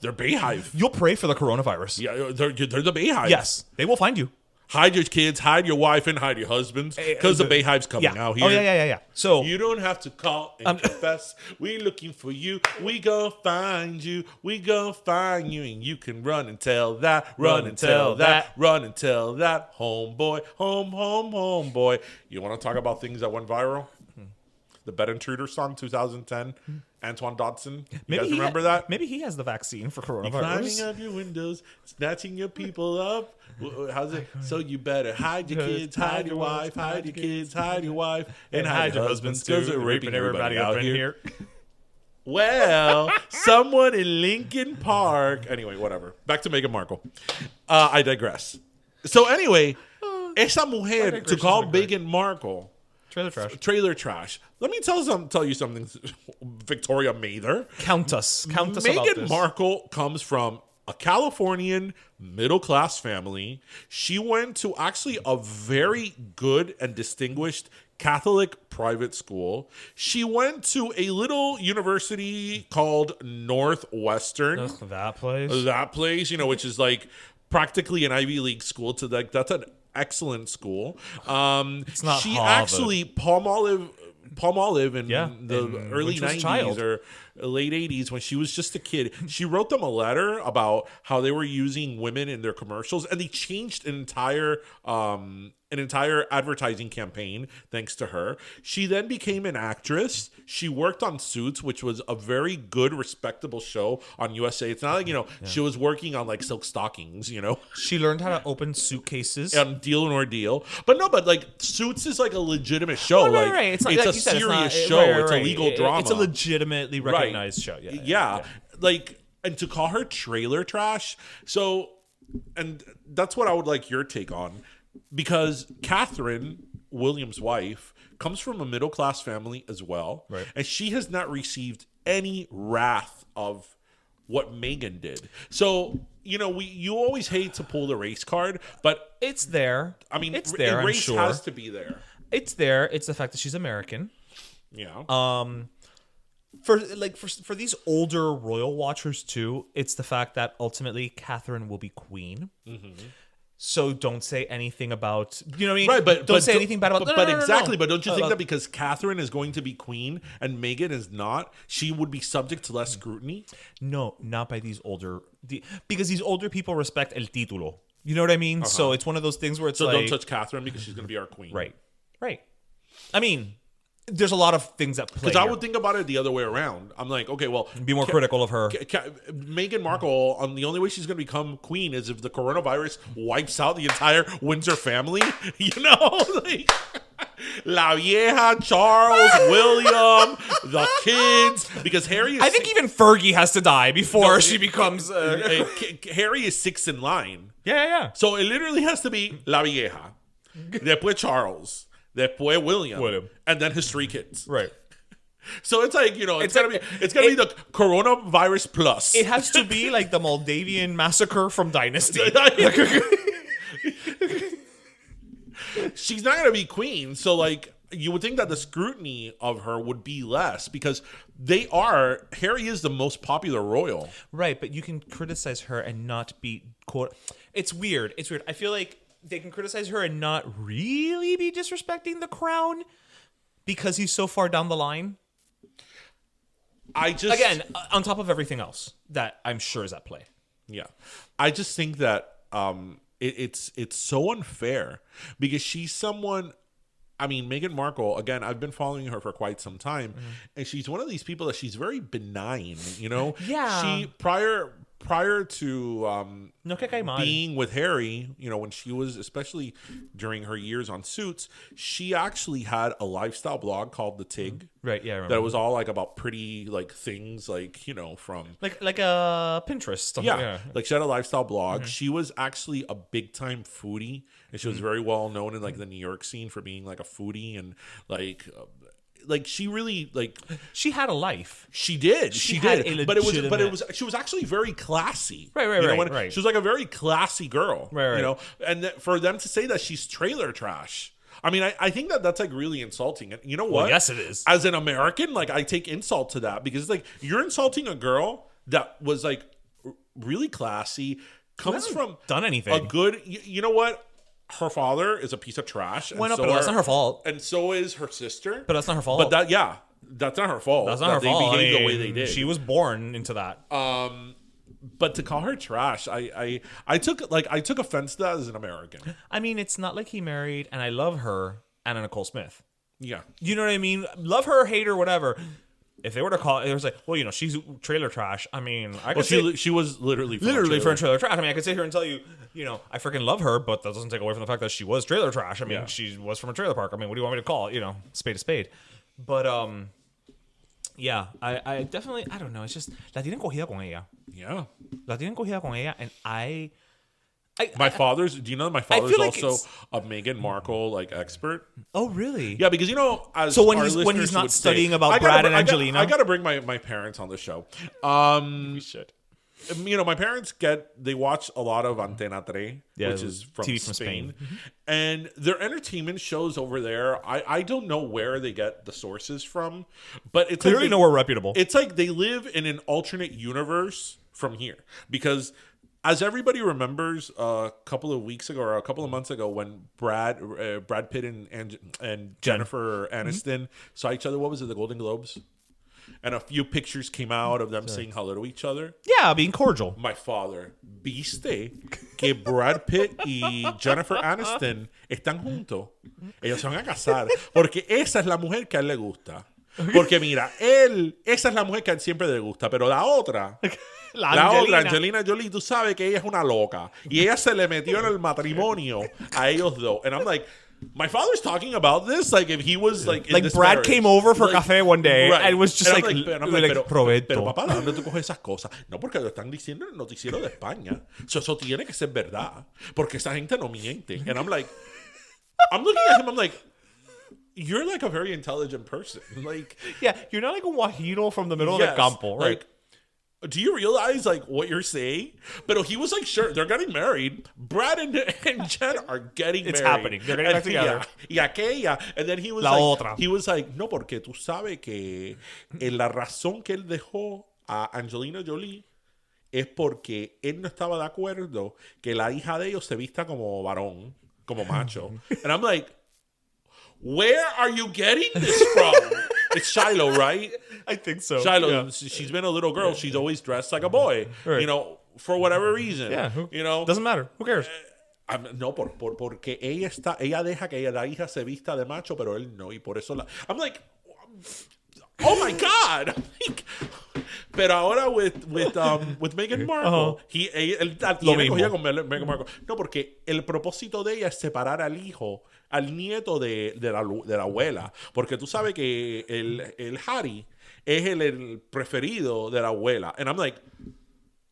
They're Bayhive. You'll pray for the coronavirus. Yeah, they're the Bayhive. Yes, they will find you. Hide your kids, hide your wife, and hide your husbands because the Bayhive's coming out here. Oh, yeah. So you don't have to call and confess. We looking for you. We go find you. We go find you, and you can run and tell that. Run and tell that. Run and tell that. Homeboy, homeboy. You want to talk about things that went viral? The Bed Intruder song, 2010. Antoine Dodson. You guys remember that? Maybe he has the vaccine for coronavirus. You're climbing up your windows, snatching your people up. How's it? So you better hide your kids, hide your wife, hide your kids, hide your wife, and hide your husbands because they're raping everybody out here. Well, someone in Lincoln Park. Anyway, whatever. Back to Meghan Markle. I digress. So anyway, esa mujer to call Meghan Markle trailer trash. Let me tell you something, Victoria Mather. Count us about this. Meghan Markle comes from a Californian middle-class family. She went to actually a very good and distinguished Catholic private school. She went to a little university called Northwestern. That place, which is like practically an Ivy League school. That's an excellent school. It's not she Harvard. Actually Palmolive in the early 90s or late 80s when she was just a kid. She wrote them a letter about how they were using women in their commercials, and they changed an entire an entire advertising campaign thanks to her. She then became an actress. She worked on Suits, which was a very good, respectable show on USA. It's not like, she was working on like silk stockings, She learned how to open suitcases. and Deal and Ordeal. But like Suits is like a legitimate show. Right. It's not, a like you said, serious it's show. not, right, It's a legal drama. It's a legitimately recognized show. Yeah. Like, and to call her trailer trash. So, and that's what I would like your take on. Because Catherine, William's wife, comes from a middle-class family as well. Right. And she has not received any wrath of what Meghan did. So, you always hate to pull the race card, but It's there. I mean, it's there. I'm race sure. has to be there. It's there. It's the fact that she's American. Yeah. For these older royal watchers too, it's the fact that ultimately Catherine will be queen. Mm-hmm. So don't say anything about, you know what I mean? Right, but don't say anything bad about. But exactly. But don't you think that because Catherine is going to be queen and Meghan is not, she would be subject to less scrutiny? No, not by these because these older people respect el título. You know what I mean? So it's one of those things where it's don't touch Catherine because she's going to be our queen. Right. I mean, there's a lot of things that play. Because I would think about it the other way around. I'm like, okay, well, be more critical of her. Meghan Markle, the only way she's going to become queen is if the coronavirus wipes out the entire Windsor family. Like La Vieja, Charles, William, the kids. Because Harry is. I think even Fergie has to die before she becomes. Harry is sixth in line. Yeah. So it literally has to be La Vieja, después Charles, después William, and then his 3 kids. Right. So it's like, it's gonna be the coronavirus plus. It has to be like the Moldavian massacre from Dynasty. She's not gonna be queen, so like you would think that the scrutiny of her would be less because Harry is the most popular royal. Right, but you can criticize her and not be It's weird. I feel like they can criticize her and not really be disrespecting the crown because he's so far down the line. Again, on top of everything else that I'm sure is at play. Yeah. I just think that it's so unfair because she's someone. I mean, Meghan Markle, again, I've been following her for quite some time, and she's one of these people that she's very benign, Yeah. She prior to being with Harry, when she was, especially during her years on Suits, she actually had a lifestyle blog called The Tig. Right, yeah, I remember. That was all like about pretty like things like, from like a Pinterest stuff. Yeah. Like she had a lifestyle blog. She was actually a big time foodie, and she was very well known in like the New York scene for being like a foodie and like she really she had a life. She did. She did. But she was actually very classy. Right. She was like a very classy girl. Right. And for them to say that she's trailer trash. I mean, I think that's like really insulting. And you know what? Well, yes, it is. As an American, like I take insult to that because like you're insulting a girl that was like really classy, comes from done anything. A good, you know what? Her father is a piece of trash. Well, no, but that's not her fault. And so is her sister. But that's not her fault. But that's not her fault. That's not her fault. They behaved the way they did. She was born into that. But to call her trash, I took offense to that as an American. I mean, it's not like he married, and I love her, Anna Nicole Smith. Yeah. You know what I mean? Love her, hate her, whatever. If they were to call it, was like, well, she's trailer trash. I mean, she was literally from trailer trash. I mean, I could sit here and tell you, I freaking love her, but that doesn't take away from the fact that she was trailer trash. I mean, she was from a trailer park. I mean, what do you want me to call it? Spade a spade. But yeah, I definitely, I don't know. It's just la tienen cogida con ella. Yeah, la tienen cogida con ella, and do you know that my father's also a Meghan Markle expert? Oh, really? Yeah, because as so when he's not studying about Brad and Angelina, I gotta bring my parents on the show. We should. My parents they watch a lot of Antena 3, which is from TV Spain. from Spain. And their entertainment shows over there, I don't know where they get the sources from, but it's clearly nowhere reputable. It's like they live in an alternate universe from here because, as everybody remembers, a couple of weeks ago or a couple of months ago, when Brad Pitt and Jennifer Aniston saw each other, what was it? The Golden Globes. and a few pictures came out of them saying hello to each other. Yeah, being cordial. My father, ¿viste que Brad Pitt y Jennifer Aniston están juntos? Ellos se van a casar. Porque esa es la mujer que a él le gusta. Porque mira, esa es la mujer que a él siempre le gusta, pero la otra... La otra, Angelina Jolie, tú sabes que ella es una loca. Y ella se le metió en el matrimonio a ellos dos. And I'm like, my father's talking about this. Like, if he was like in this Brad marriage, came over for like, café one day and was just and like, I'm provecho. pero papá, ¿de dónde tú coges esas cosas? No, porque lo están diciendo en el noticiero de España. Eso tiene que ser verdad. Porque esa gente no miente. And I'm like, I'm looking at him, I'm like, you're like a very intelligent person. Like, yeah, you're not like a guajiro from the middle of the campo, right? Like, do you realize like what you're saying? But he was like, sure, they're getting married. Brad and Jen are getting it's married. Happening. They're getting back together. Y aquella. And then he was like, no, porque tú sabes que la razón que él dejó a Angelina Jolie es porque él no estaba de acuerdo que la hija de ellos se vista como varón, como macho. And I'm like, where are you getting this from? It's Shiloh, right? I think so. Shiloh, she's been a little girl. She's always dressed like a boy. Right. You know, for whatever reason. Yeah. You know, doesn't matter. Who cares? No, porque ella deja que la hija se vista de macho, pero él no. Y por eso I'm like, oh my God. Pero ahora with Meghan Markle, él tiene cogida con Meghan Markle. No, porque el propósito de ella es separar al nieto de la abuela. Porque tú sabes que el Harry es el preferido de la abuela. And I'm like,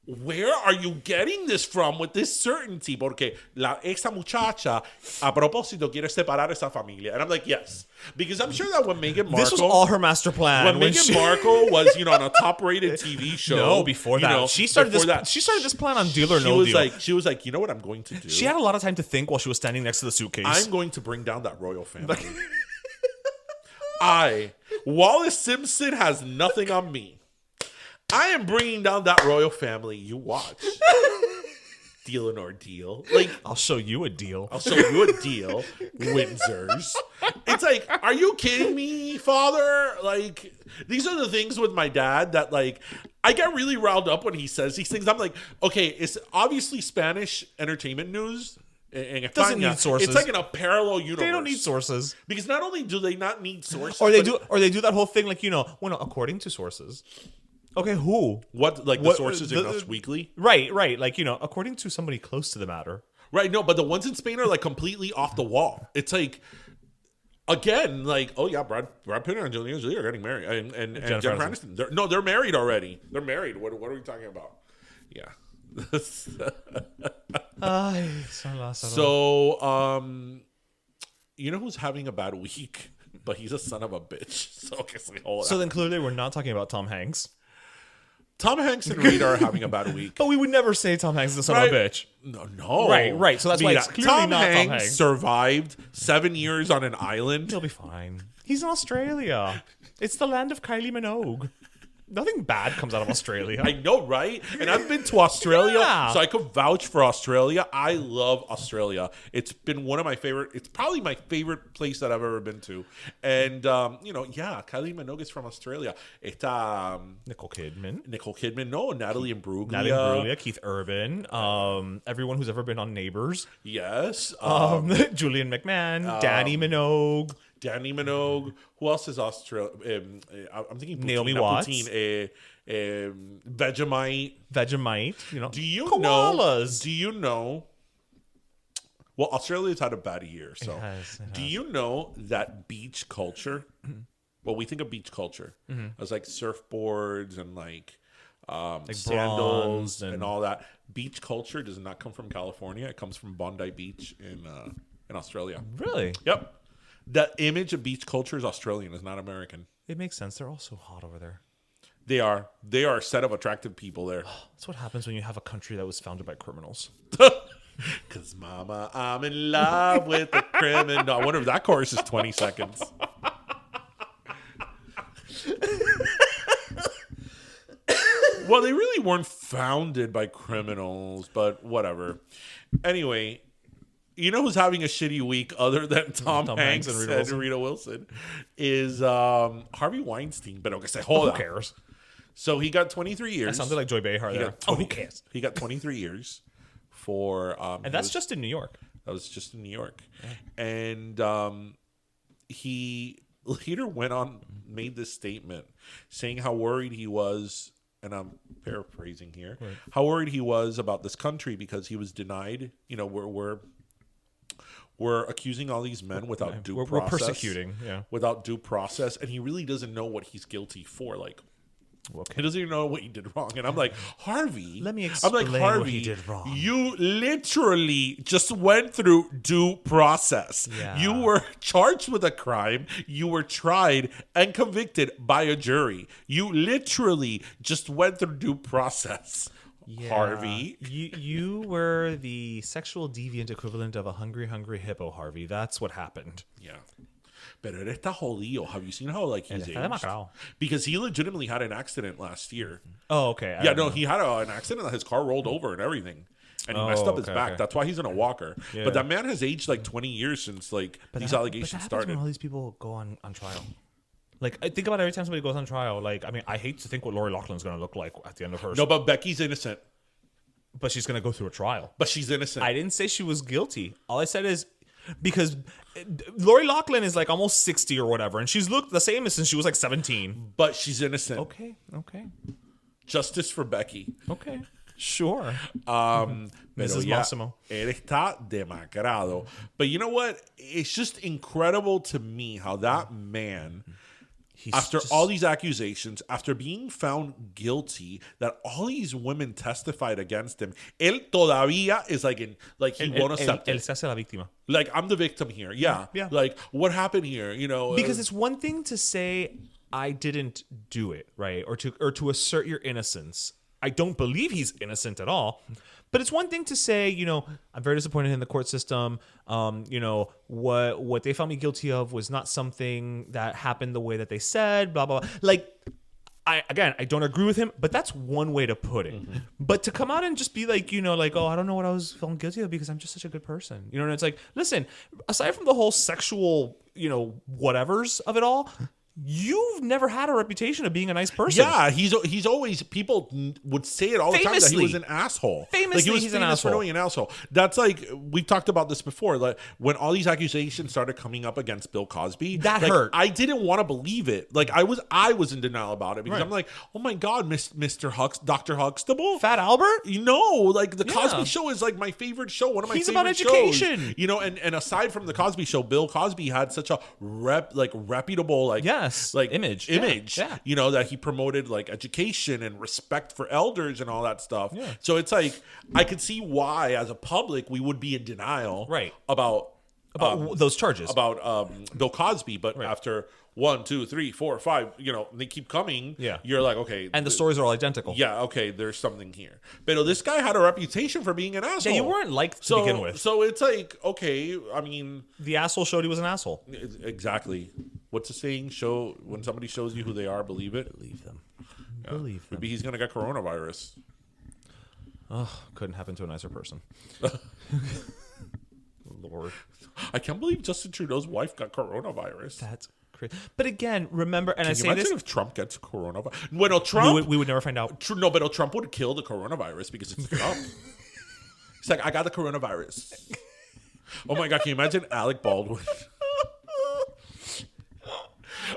where are you getting this from with this certainty? Porque esa muchacha a propósito quiere separar esa familia. And I'm like, yes. Because I'm sure that when Meghan Markle... This was all her master plan. When Meghan Markle was, on a top-rated TV show... No, before that. She started this plan on Deal or No Deal. She was like, you know what I'm going to do? She had a lot of time to think while she was standing next to the suitcase. I'm going to bring down that royal family. Wallace Simpson has nothing on me. I am bringing down that royal family. You watch. Deal or no deal. Like, I'll show you a deal. Windsors. It's like, are you kidding me, father? Like, these are the things with my dad that, like, I get really riled up when he says these things. I'm like, okay, it's obviously Spanish entertainment news. It doesn't need sources. It's like in a parallel universe. They don't need sources. Because not only do they not need sources, or they do that whole thing like, according to sources. Okay, who? What, like the sources in Us Weekly? Right. Like, according to somebody close to the matter. Right, no, but the ones in Spain are like completely off the wall. It's like, again, like, oh yeah, Brad Pitt and Angelina Jolie are getting married. And Jennifer Aniston. They're married already. They're married. What are we talking about? Yeah. So, you know who's having a bad week? But he's a son of a bitch. So then clearly we're not talking about Tom Hanks. Tom Hanks and Reed are having a bad week. But we would never say Tom Hanks is a son of a bitch. No. Right. So that's why it's clearly not Tom Hanks. Survived 7 years on an island. He'll be fine. He's in Australia. It's the land of Kylie Minogue. Nothing bad comes out of Australia. I know, right? And I've been to Australia, so I could vouch for Australia. I love Australia. It's been one of my favorite. It's probably my favorite place that I've ever been to. And, Kylie Minogue is from Australia. Está... Nicole Kidman. No, Natalie Imbruglia. Keith Urban. Everyone who's ever been on Neighbours. Yes. Julian McMahon. Danny Minogue. Who else is Australian? I'm thinking Poutine, Naomi Watts. Vegemite. Do you know? Well, Australia's had a bad year. So, it has. Do you know that beach culture? Well, we think of beach culture as like surfboards and like sandals and all that. Beach culture does not come from California. It comes from Bondi Beach in Australia. Really? Yep. The image of beach culture is Australian, is not American. It makes sense. They're all so hot over there. They are a set of attractive people there. That's what happens when you have a country that was founded by criminals. Cause mama, I'm in love with the criminal. I wonder if that chorus is 20 seconds. Well, they really weren't founded by criminals, but whatever. Anyway, You know who's having a shitty week other than Tom Hanks and Rita Wilson is Harvey Weinstein. But okay, say hold on. Who cares? So he got 23 years. That sounded like Joy Behar there. Who cares? He got 23 years for and that's just in New York. That was just in New York. Yeah. And he later made this statement saying how worried he was, and I'm paraphrasing here, right, how worried he was about this country because he was denied, you know, we're accusing all these men without due process. We're persecuting, without due process, and he really doesn't know what he's guilty for. Like, okay, he doesn't even know what he did wrong. And I'm like, Harvey, let me explain what he did wrong. You literally just went through due process. Yeah. You were charged with a crime. You were tried and convicted by a jury. You literally just went through due process. Yeah. Harvey. You were the sexual deviant equivalent of a hungry hippo, Harvey. That's what happened. Yeah. Pero él está jodido. Have you seen how like he's aged? Because he legitimately had an accident last year. Oh, okay. Yeah, no, he had an accident that his car rolled over and everything. And he messed up his back. Okay. That's why he's in a walker. Yeah. But that man has aged like 20 years since like these allegations started. When all these people go on trial. Like, I think about every time somebody goes on trial. Like, I mean, I hate to think what Lori Loughlin's going to look like at the end of her. No, but Becky's innocent. But she's going to go through a trial. But she's innocent. I didn't say she was guilty. All I said is because Lori Loughlin is like almost 60 or whatever, and she's looked the same as since she was like 17. But she's innocent. Okay. Justice for Becky. Okay. Sure. Mrs. Massimo. Él está demacrado. But you know what? It's just incredible to me how that man, after all these accusations, after being found guilty, that all these women testified against him, él todavía is like he won't accept it. Él se hace la víctima. Like, I'm the victim here. Yeah. Like, what happened here? You know, because it's one thing to say I didn't do it, right, or to assert your innocence. I don't believe he's innocent at all. But it's one thing to say, you know, I'm very disappointed in the court system. You know, what they found me guilty of was not something that happened the way that they said, blah, blah, blah. Like, I don't agree with him, but that's one way to put it. Mm-hmm. But to come out and just be like, you know, like, oh, I don't know what I was found guilty of because I'm just such a good person. You know, and it's like, listen, aside from the whole sexual, you know, whatevers of it all, you've never had a reputation of being a nice person. Yeah, he's always, people would say it all the time that he was an asshole. Famously, like, he was he's famous an asshole. for knowing an asshole. That's like, we've talked about this before. Like, when all these accusations started coming up against Bill Cosby, that like, hurt. I didn't want to believe it. Like, I was in denial about it because I'm like, oh my God, Dr. Huxtable, Fat Albert. You know, like the Cosby Show is like my favorite show. One of my favorite shows. He's about education. You know, and aside from the Cosby Show, Bill Cosby had such a reputable image. Yeah. You know, that he promoted like education and respect for elders and all that stuff. Yeah. So it's like, I could see why as a public we would be in denial about those charges, about Bill Cosby. But after 1, 2, 3, 4, 5, you know, they keep coming. Yeah. You're like, okay. And the stories are all identical. Yeah, okay, there's something here. But this guy had a reputation for being an asshole. Yeah, you weren't liked to begin with. So it's like, okay, I mean, the asshole showed he was an asshole. Exactly. What's the saying? When somebody shows you who they are, believe it. Believe them. Yeah. Believe them. Maybe he's gonna get coronavirus. Oh, couldn't happen to a nicer person. Lord, I can't believe Justin Trudeau's wife got coronavirus. That's crazy. But again, remember, and Can I you say imagine this: if Trump gets coronavirus, well, Trump, we would never find out. No, but Trump would kill the coronavirus because it's Trump. He's like, I got the coronavirus. Oh my God, can you imagine Alec Baldwin?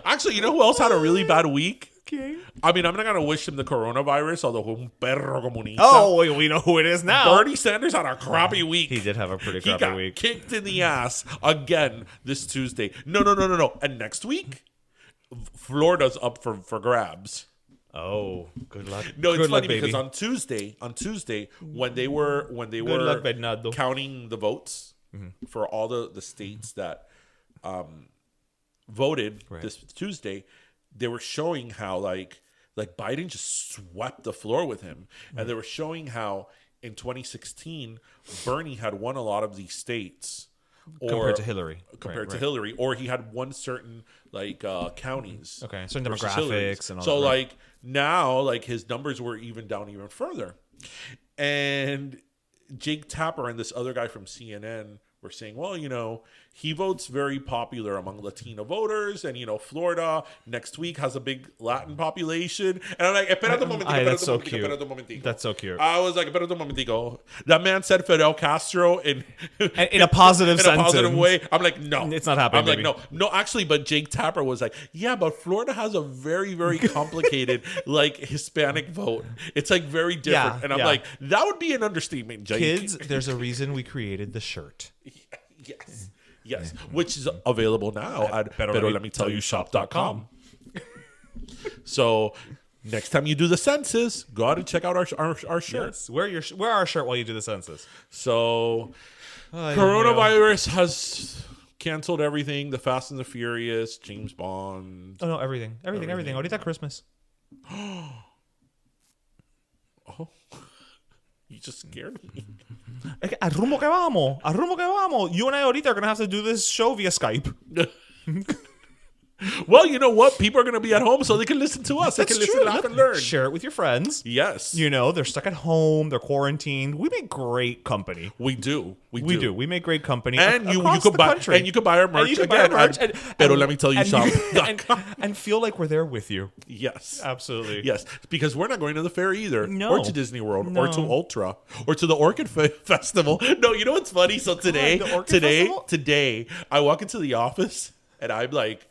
Actually, you know who else had a really bad week? Okay. I mean, I'm not going to wish him the coronavirus, although un perro comunista. Oh, we know who it is now. Bernie Sanders had a crappy week. He did have a pretty crappy week. He got kicked in the ass again this Tuesday. No. And next week, Florida's up for grabs. Oh, good luck. No, it's good funny luck, because on Tuesday, when they were counting the votes for all the states that voted this Tuesday, they were showing how like Biden just swept the floor with him. And they were showing how in 2016 Bernie had won a lot of these states compared to Hillary. Hillary, or he had won certain counties. Okay, certain demographics and all so that. Like now, like his numbers were even down even further. And Jake Tapper and this other guy from CNN were saying, well, he votes very popular among Latino voters, and Florida next week has a big Latin population. And I'm like, espérate un momentico, that's so espérate cute. un momentico. That's so cute. I was like, espérate un momentico. That man said Fidel Castro in a positive in sentence. a positive way. I'm like, no, It's not happening, I'm baby. like, no, actually, but Jake Tapper was like, yeah, but Florida has a very, very complicated like Hispanic vote. It's like very different, and I'm like, that would be an understatement, Jake. Kids, there's a reason we created the shirt. Yes, which is available now at BetterLetMeTellYouShop.com. So next time you do the census, go out and check out our shirt. Yes. Wear our shirt while you do the census. So coronavirus has canceled everything. The Fast and the Furious, James Bond. Oh no, everything. Ahorita Christmas. Oh, you just scared me. Al rumbo que vamos. You and I ahorita are gonna have to do this show via Skype. Well, you know what? People are going to be at home so they can listen to us. They can listen, laugh, and learn. Share it with your friends. Yes. They're stuck at home. They're quarantined. We make great company. We do. We We make great company. And you across could the buy country. and you could buy our merch again. Pero let me tell you something. And feel like we're there with you. Yes. Absolutely. Yes. Because we're not going to the fair either. No. Or to Disney World. Or to Ultra. Or to the Orchid Festival. No, you know what's funny? So today, I walk into the office and I'm like,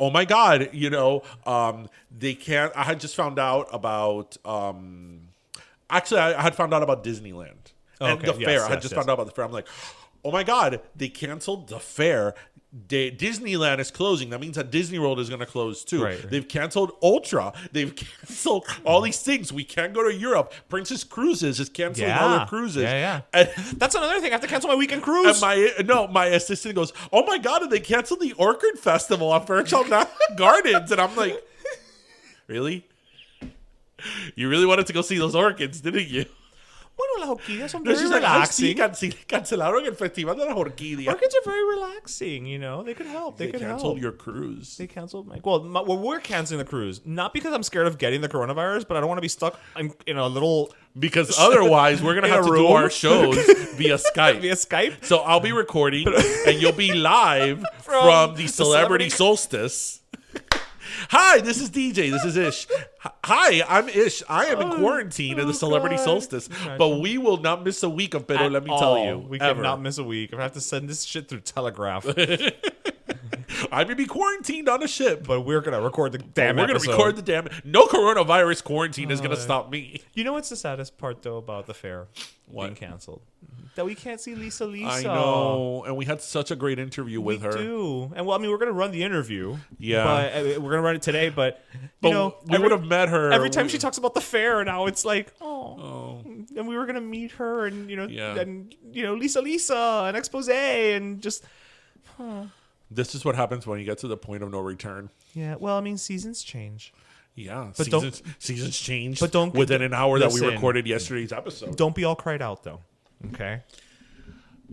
oh my God, they can't. I had just found out about, actually, I had found out about Disneyland and the fair. I had just found out about the fair. I'm like, oh my God, they canceled the fair. Disneyland is closing. That means that Disney World is going to close too. Right. They've canceled Ultra. They've canceled all these things. We can't go to Europe. Princess Cruises is canceling all their cruises. Yeah. And, that's another thing. I have to cancel my weekend cruise. and my assistant goes, oh my God, did they cancel the Orchid Festival on Fairchild Gardens? And I'm like, really? You really wanted to go see those orchids, didn't you? Bueno, las orquídeas son very relaxing. Cancelaron el festival de las orquídeas. Orchids are very relaxing, They could help. They could canceled help. your cruise. They canceled my... Well, we're canceling the cruise. Not because I'm scared of getting the coronavirus, but I don't want to be stuck in a little... Because otherwise, we're going to have to do our shows via Skype. So I'll be recording, and you'll be live from the Celebrity Solstice. Hi, this is DJ. This is Ish. Hi, I'm Ish. I am in quarantine in the Celebrity Solstice, but we will not miss a week of Pero Let Me Tell You. We cannot miss a week. I have to send this shit through Telegraph. I may be quarantined on a ship, but we're gonna record the damn episode. We're gonna record the damn. No coronavirus quarantine is gonna stop me. You know what's the saddest part though about the fair being canceled? That we can't see Lisa. I know, and we had such a great interview with her. We do, and we're gonna run the interview. Yeah, but we're gonna run it today. But we would have met her every time she talks about the fair. Now it's like, and we were gonna meet her, and Lisa, an expose, and just. This is what happens when you get to the point of no return. Yeah, well, seasons change. Yeah, but seasons change. But don't within an hour that we recorded yesterday's episode. Don't be all cried out though. Okay.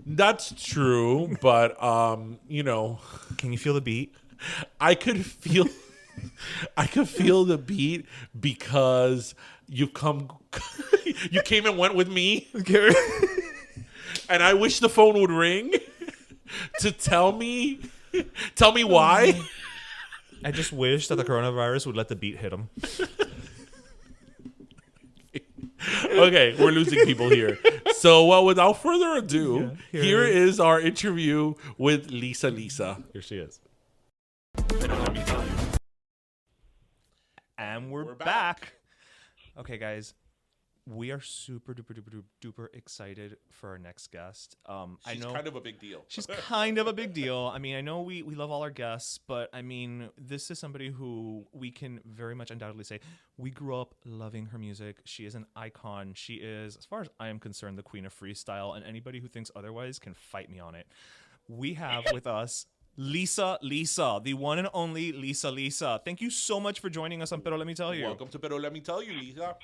That's true, but can you feel the beat? I could feel the beat because you came and went with me. And I wish the phone would ring to tell me why. I just wish that the coronavirus would let the beat hit him. Okay, we're losing people here. So, without further ado, here is our interview with Lisa. Here she is. And we're back. Okay, guys. We are super duper excited for our next guest. She's kind of a big deal. She's kind of a big deal. I know we love all our guests, but this is somebody who we can very much undoubtedly say we grew up loving her music. She is an icon. She is, as far as I am concerned, the queen of freestyle, and anybody who thinks otherwise can fight me on it. We have with us Lisa, the one and only Lisa. Thank you so much for joining us on Pero Let Me Tell You. Welcome to Pero Let Me Tell You, Lisa.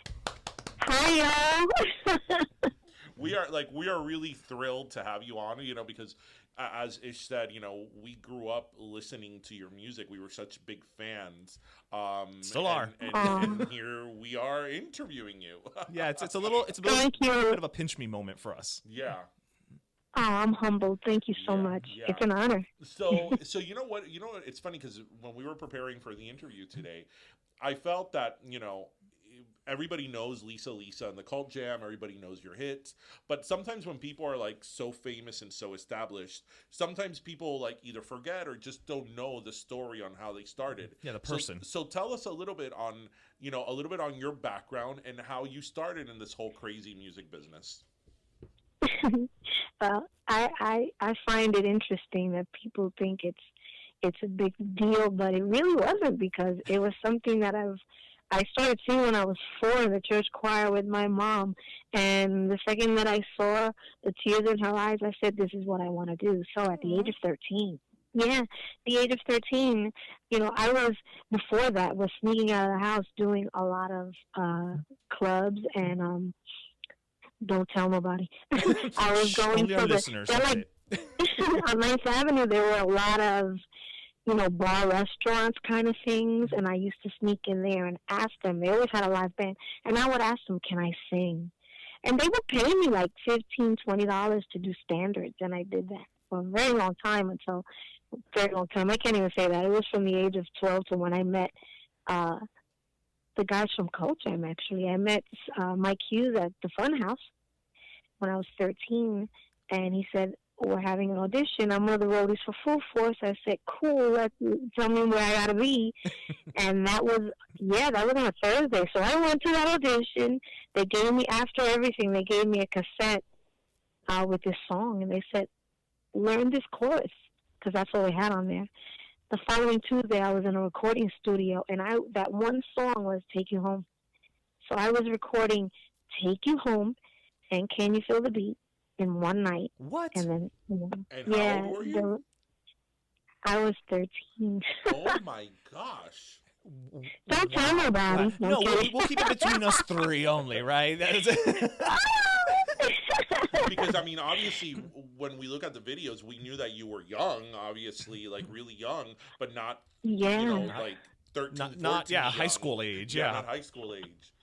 Hi, We are really thrilled to have you on, because as Ish said, we grew up listening to your music. We were such big fans. Still are. And here we are interviewing you. Yeah, it's a little Thank you. bit of a pinch me moment for us. Yeah. Oh, I'm humbled. Thank you so Yeah, much. yeah. It's an honor. So you know what? It's funny because when we were preparing for the interview today, I felt that everybody knows Lisa and the Cult Jam. Everybody knows your hits, but sometimes when people are like so famous and so established, sometimes people like either forget or just don't know the story on how they started. Yeah, the person. So tell us a little bit on your background and how you started in this whole crazy music business. Well, I find it interesting that people think it's a big deal, but it really wasn't, because it was something that I started singing when I was 4 in the church choir with my mom, and the second that I saw the tears in her eyes, I said, "This is what I want to do." So at the age of 13, yeah, the age of 13, I was, before that, was sneaking out of the house doing a lot of clubs and don't tell nobody. I was going Only our to listeners. on 9th Avenue, there were a lot of, bar restaurants kind of things, and I used to sneak in there and ask them. They always had a live band, and I would ask them, "Can I sing?" And they would pay me like $15-20 to do standards, and I did that for a very long time, until a very long time. I can't even say that. It was from the age of 12 to when I met the guys from Cult Jam, actually. I met Mike Hughes at the Funhouse when I was 13, and he said, "We're having an audition. I'm one of the roadies for Full Force." I said, "Cool, tell me where I gotta be." And that was on a Thursday. So I went to that audition. They gave me, after everything, they gave me a cassette with this song, and they said, "Learn this chorus," because that's all they had on there. The following Tuesday, I was in a recording studio, and that one song was "Take You Home." So I was recording "Take You Home" and "Can You Feel the Beat" in one night. What? And then, And how old were you? I was 13. Oh my gosh. Don't tell nobody. No, Okay? we'll keep it between us three only, right? That is it. Because I mean, obviously, when we look at the videos, we knew that you were young, obviously, like really young, but not, like 13, 14 high young. school age. Yeah, Yeah. not high school age.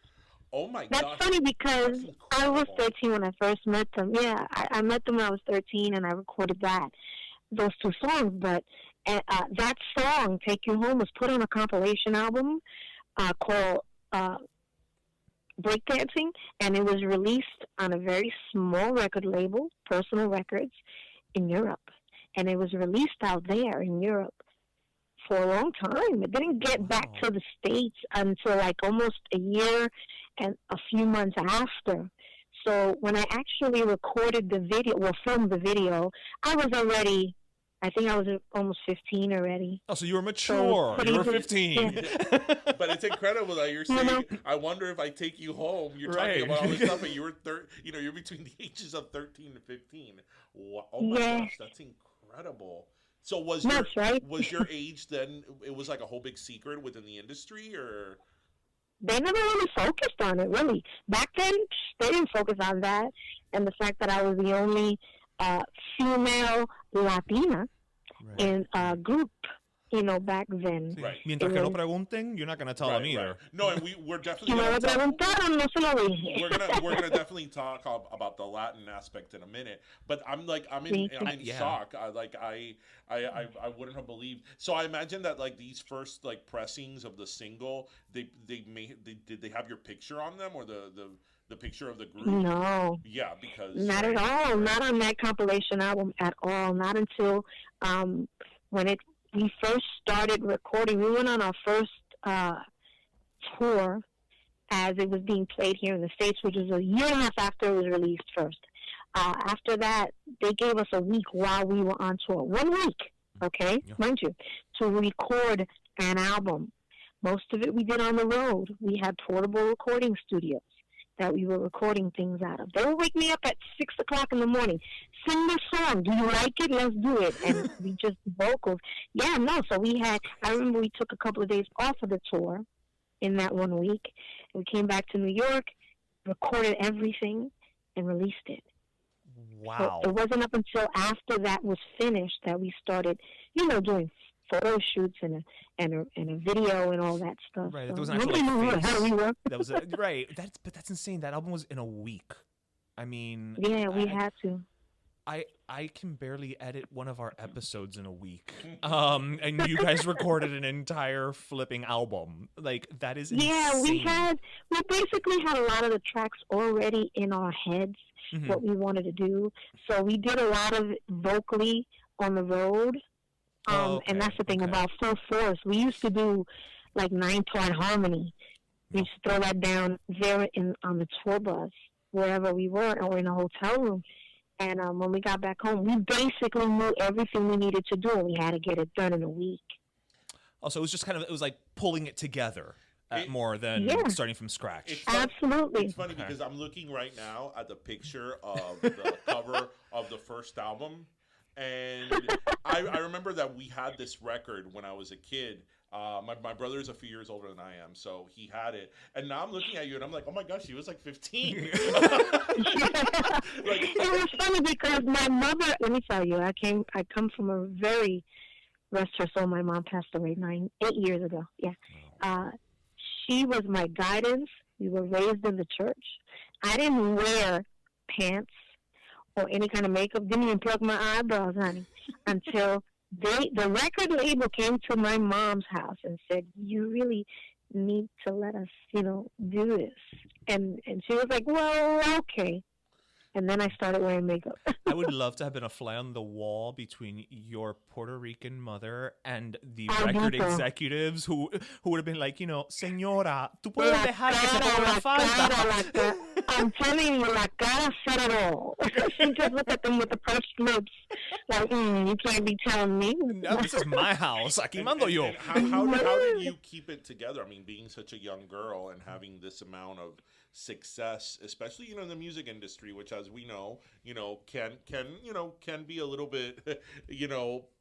Oh my That's gosh. funny, because That's I was incredible. 13 when I first met them. Yeah, I met them when I was 13, and I recorded those 2 songs. But that song, "Take You Home," was put on a compilation album called Breakdancing, and it was released on a very small record label, Personal Records, in Europe. And it was released out there in Europe for a long time. It didn't get back to the States until like almost a year and a few months after. So when I actually recorded the video, filmed the video, I was already, I think I was almost 15 already. Oh, so you were mature. You were 15. Yeah. But it's incredible that you're saying, "I wonder if I take you home." You're talking about all this stuff, and you were you're between the ages of 13 and 15. Oh my gosh, that's incredible. So was your age then? It was like a whole big secret within the industry, or They never really focused on it, really. Back then, they didn't focus on that, and the fact that I was the only female Latina in a group, back then. Right. Mientras que no pregunten, you're not going to tell them either. Right. No, and we're definitely Si me lo preguntaron, no se lo dije. we're gonna definitely talk about the Latin aspect in a minute. But I'm in shock. I wouldn't have believed. So I imagine that like these first like pressings of the single, did they have your picture on them, or the picture of the group? No. Yeah, because not at all. Not on that compilation album at all. Not until when we first started recording. We went on our first tour as it was being played here in the States, which was a year and a half after it was released first. After that, they gave us a week while we were on tour. 1 week, okay, mind you, to record an album. Most of it we did on the road. We had portable recording studios that we were recording things out of. They would wake me up at 6 o'clock in the morning. Sing this song. Do you like it? Let's do it. And we just vocals. Yeah, no. So I remember we took a couple of days off of the tour in that 1 week. We came back to New York, recorded everything, and released it. Wow. So it wasn't up until after that was finished that we started, doing photo shoots and a video and all that stuff. Right, so there was an actual nobody knew face. how we were. That was right. That's insane. That album was in a week. I mean, Yeah, we had to. I can barely edit one of our episodes in a week. And you guys recorded an entire flipping album. Like, that is insane. Yeah, we basically had a lot of the tracks already in our heads, what we wanted to do. So we did a lot of it vocally on the road. And that's the thing about full force. We used to do like 9-part harmony. We used to throw that down there on the tour bus, wherever we were, or in a hotel room. And when we got back home, we basically knew everything we needed to do, and we had to get it done in a week. Also, it was like pulling it together more than starting from scratch. Absolutely. It's funny because I'm looking right now at the picture of the cover of the first album. And I remember that we had this record when I was a kid. My brother is a few years older than I am, so he had it. And now I'm looking at you, and I'm like, oh my gosh, he was like 15. It was funny because my mother, let me tell you, I come from a very, rest her soul, my mom passed away 8 years ago. Yeah. She was my guidance. We were raised in the church. I didn't wear pants or any kind of makeup, didn't even plug my eyebrows, honey, until the record label came to my mom's house and said, you really need to let us, do this. And she was like, well, okay. And then I started wearing makeup. I would love to have been a fly on the wall between your Puerto Rican mother and the record executives who would have been like, señora, tú puedes dejar que se ponga la falda. I'm telling you, la cara said it all. She just looked at them with the pursed lips, like, you can't be telling me. No, this is my house. Aquí mando yo. How did you keep it together? I mean, being such a young girl and having this amount of success, especially in the music industry, which, as we know, can be a little bit,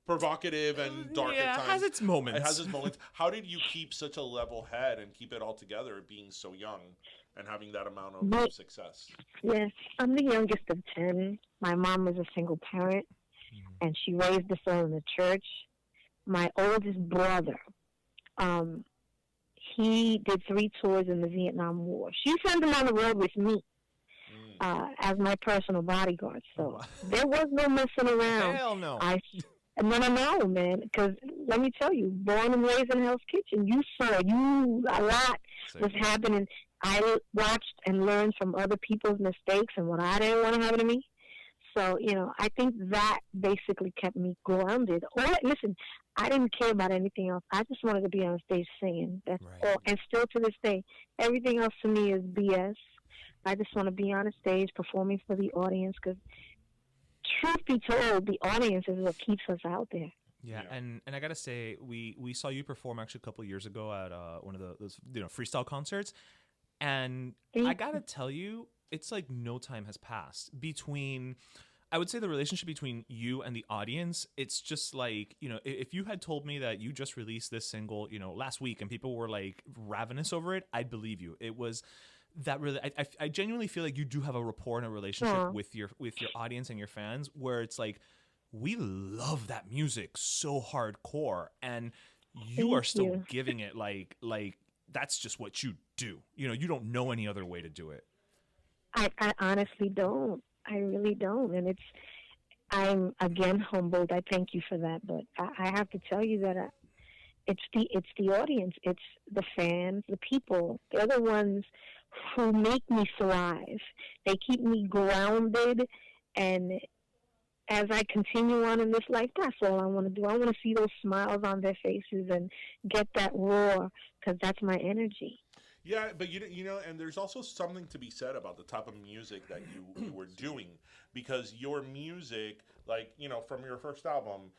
provocative and dark at times. It has its moments. It has its moments. How did you keep such a level head and keep it all together, being so young and having that amount of success? Yes, I'm the youngest of 10. My mom was a single parent, and she raised us all in the church. My oldest brother, he did 3 tours in the Vietnam War. She sent him on the road with me as my personal bodyguard. So there was no messing around. Hell no. No, man, because let me tell you, born and raised in Hell's Kitchen, you saw a lot was happening. I watched and learned from other people's mistakes and what I didn't want to happen to me. So, I think that basically kept me grounded. Listen, I didn't care about anything else. I just wanted to be on stage singing. That's all. And still to this day, everything else to me is BS. I just want to be on a stage performing for the audience because, truth be told, the audience is what keeps us out there. Yeah, and I gotta say, we saw you perform actually a couple of years ago at one of those freestyle concerts, and I gotta tell you, it's like no time has passed between. I would say the relationship between you and the audience, it's just like, if you had told me that you just released this single, last week and people were like ravenous over it, I'd believe you. It was that really, I genuinely feel like you do have a rapport and a relationship with your audience and your fans where it's like, we love that music so hardcore and you are still giving it like that's just what you do. You don't know any other way to do it. I honestly don't. I really don't. And I'm again humbled. I thank you for that. But I have to tell you that it's the audience. It's the fans, the people. They're the ones who make me thrive. They keep me grounded. And as I continue on in this life, that's all I want to do. I want to see those smiles on their faces and get that roar because that's my energy. Yeah, but and there's also something to be said about the type of music that you were doing, because your music, like, from your first album,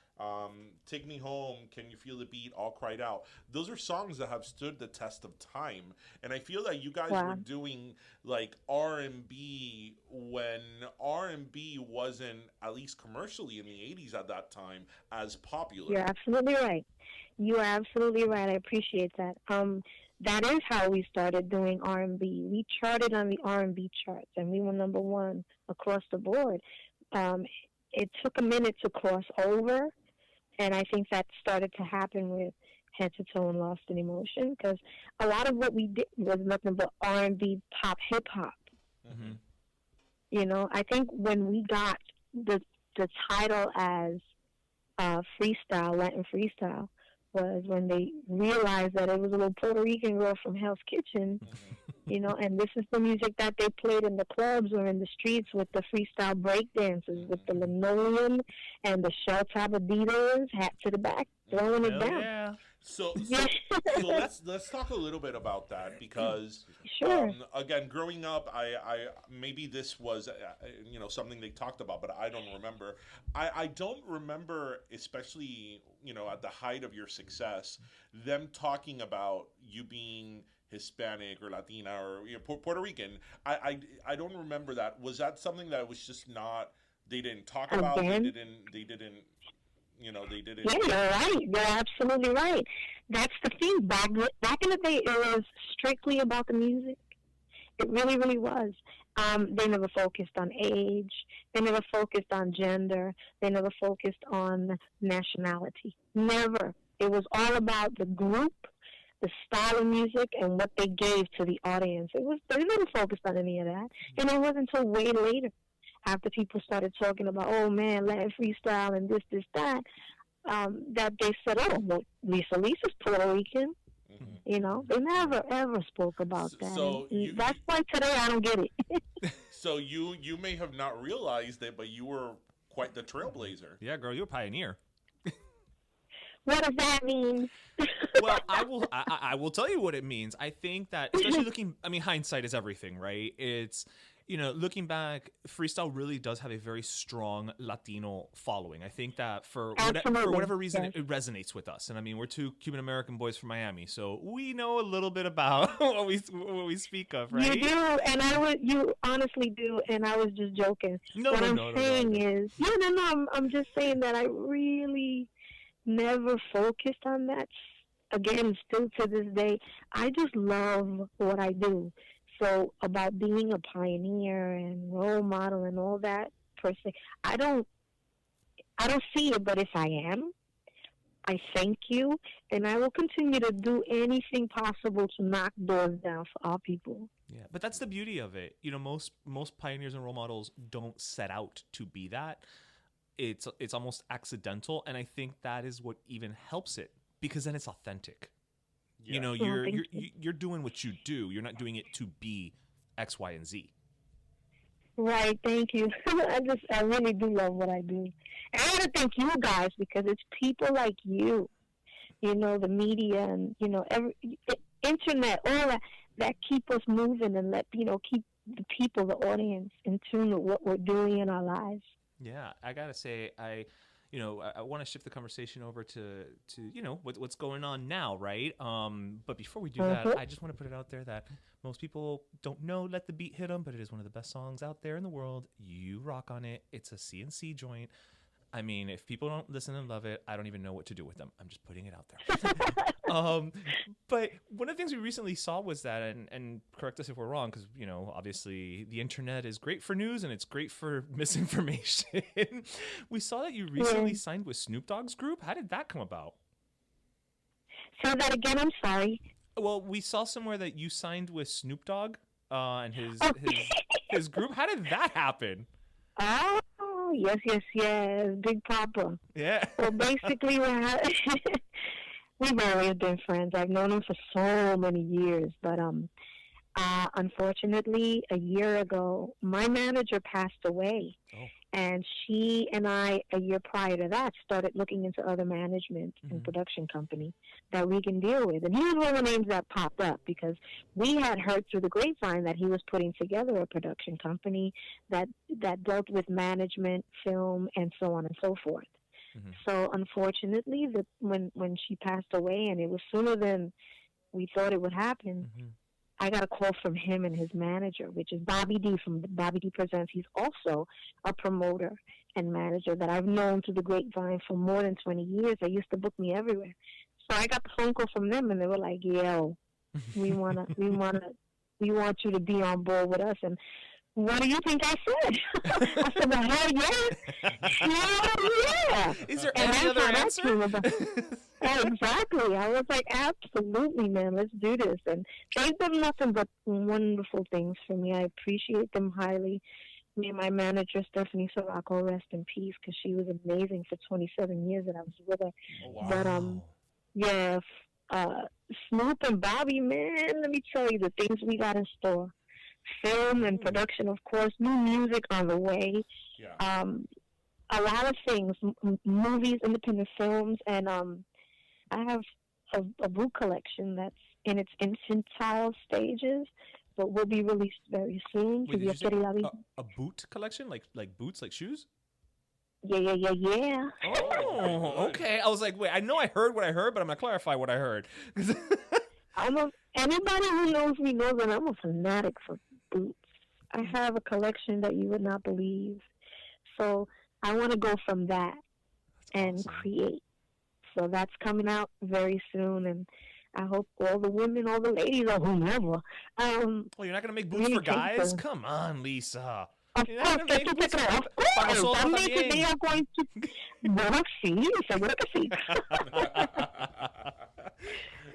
Take Me Home, Can You Feel the Beat, All Cried Out, those are songs that have stood the test of time. And I feel that you guys were doing like R&B when R&B wasn't, at least commercially in the 80s at that time, as popular. You're absolutely right. You are absolutely right. I appreciate that. That is how we started doing R&B. We charted on the R&B charts, and we were number 1 across the board. It took a minute to cross over, and I think that started to happen with Head to Toe and Lost in Emotion, because a lot of what we did was nothing but R&B, pop, hip-hop. Mm-hmm. I think when we got the the title as freestyle, Latin freestyle, was when they realized that it was a little Puerto Rican girl from Hell's Kitchen, and this is the music that they played in the clubs or in the streets with the freestyle break dances, with the linoleum and the shell top Adidas, hat to the back, throwing it down. Yeah. So let's talk a little bit about that, because Sure. Again, growing up, I maybe this was something they talked about, but I don't remember. I don't remember, especially at the height of your success, them talking about you being Hispanic or Latina or Puerto Rican. I don't remember that. Was that something that was just not, they didn't talk about? Again? They didn't. They didn't. Yeah, you're right. You're absolutely right. That's the thing. Back in the day, it was strictly about the music. It really, really was. They never focused on age. They never focused on gender. They never focused on nationality. Never. It was all about the group, the style of music, and what they gave to the audience. They never focused on any of that. And it wasn't until way later, after people started talking about, oh man, Latin freestyle and this, that, that they said, oh, well, Lisa's Puerto Rican. Mm-hmm. They never ever spoke about that. So that's why today I don't get it. So you may have not realized it, but you were quite the trailblazer. Yeah, girl, you're a pioneer. What does that mean? Well, I will tell you what it means. I think that, especially hindsight is everything, right? It's, looking back, freestyle really does have a very strong Latino following. I think that for whatever reason, yes, it resonates with us. And I mean, we're two Cuban American boys from Miami, so we know a little bit about what we speak of, right? You do, and you honestly do, and I was just joking. What I'm saying is, I'm just saying that I really never focused on that. Again, still to this day, I just love what I do. So about being a pioneer and role model and all that per se, I don't see it. But if I am, I thank you, and I will continue to do anything possible to knock doors down for our people. Yeah, but that's the beauty of it. Most pioneers and role models don't set out to be that. It's almost accidental, and I think that is what even helps it, because then it's authentic. Yeah. You're doing what you do. You're not doing it to be X, Y, and Z. Right. Thank you. I really do love what I do. And I want to thank you guys, because it's people like you, the media and, internet, all that keep us moving and keep the people, the audience in tune with what we're doing in our lives. Yeah. I got to say, I want to shift the conversation over to what's going on now, right? But before we do that, I just want to put it out there that most people don't know Let the Beat Hit 'Em, but it is one of the best songs out there in the world. You rock on it. It's a CNC joint. I mean, if people don't listen and love it, I don't even know what to do with them. I'm just putting it out there. But one of the things we recently saw was that, and correct us if we're wrong, because, obviously the internet is great for news and it's great for misinformation. We saw that you recently signed with Snoop Dogg's group. How did that come about? Say that again, I'm sorry. Well, we saw somewhere that you signed with Snoop Dogg and his group. How did that happen? Oh, yes, Big Papa. Yeah. Well, basically, we've always been friends. I've known him for so many years, but unfortunately, a year ago, my manager passed away. Oh. And she and I, a year prior to that, started looking into other management and production company that we can deal with. And he was one of the names that popped up, because we had heard through the grapevine that he was putting together a production company that dealt with management, film, and so on and so forth. Mm-hmm. So unfortunately, when she passed away, and it was sooner than we thought it would happen, I got a call from him and his manager, which is Bobby D from Bobby D Presents. He's also a promoter and manager that I've known through the grapevine for more than 20 years. They used to book me everywhere. So I got the phone call from them, and they were like, "Yo, we want you to be on board with us." And what do you think I said? I said, "Well, hell yeah!" Is there any other answer? Exactly. I was like, absolutely, man, let's do this. And they've done nothing but wonderful things for me. I appreciate them highly. Me and my manager, Stephanie Sirocco, rest in peace, because she was amazing for 27 years that I was with her. Oh, wow. But, yeah, Snoop and Bobby, man, let me tell you the things we got in store. Film and production, of course, new music on the way. Yeah. A lot of things, movies, independent films, and I have a book collection that's in its infantile stages, but will be released very soon. Wait, did you say a boot collection, like boots, like shoes? Yeah. Oh, okay. I was like, wait, I know I heard what I heard, but I'm gonna clarify what I heard. Anybody who knows me knows that I'm a fanatic for boots. I have a collection that you would not believe. So I want to go from that and create. So that's coming out very soon, and I hope all the women, all the ladies, or whomever. Well, you're not gonna make boots for guys? Come on, Lisa. Of course, they are going to. Bueno, sí, seguro que sí.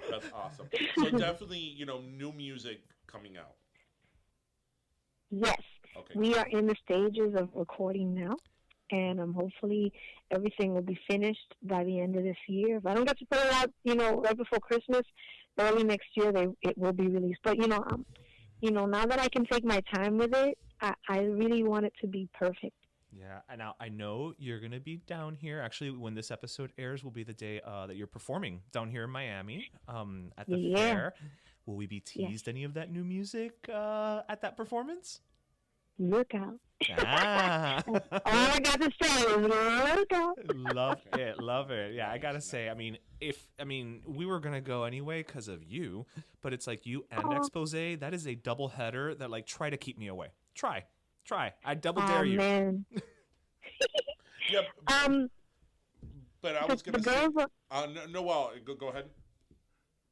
That's awesome. So definitely, new music coming out. Yes. Okay. We are in the stages of recording now, and hopefully everything will be finished by the end of this year. If I don't get to put it out, right before Christmas, early next year, it will be released. But now that I can take my time with it, I really want it to be perfect. Yeah, and now I know you're going to be down here. Actually, when this episode airs will be the day that you're performing down here in Miami at the fair. Will we be teased any of that new music at that performance? Look out. Ah. All I got to say is look out. Love it. Yeah, I got to say, we were going to go anyway because of you, but it's like you and Expose, that is a double header that try to keep me away. Try. I double dare you. Man. Yeah. But I was going to say... go ahead.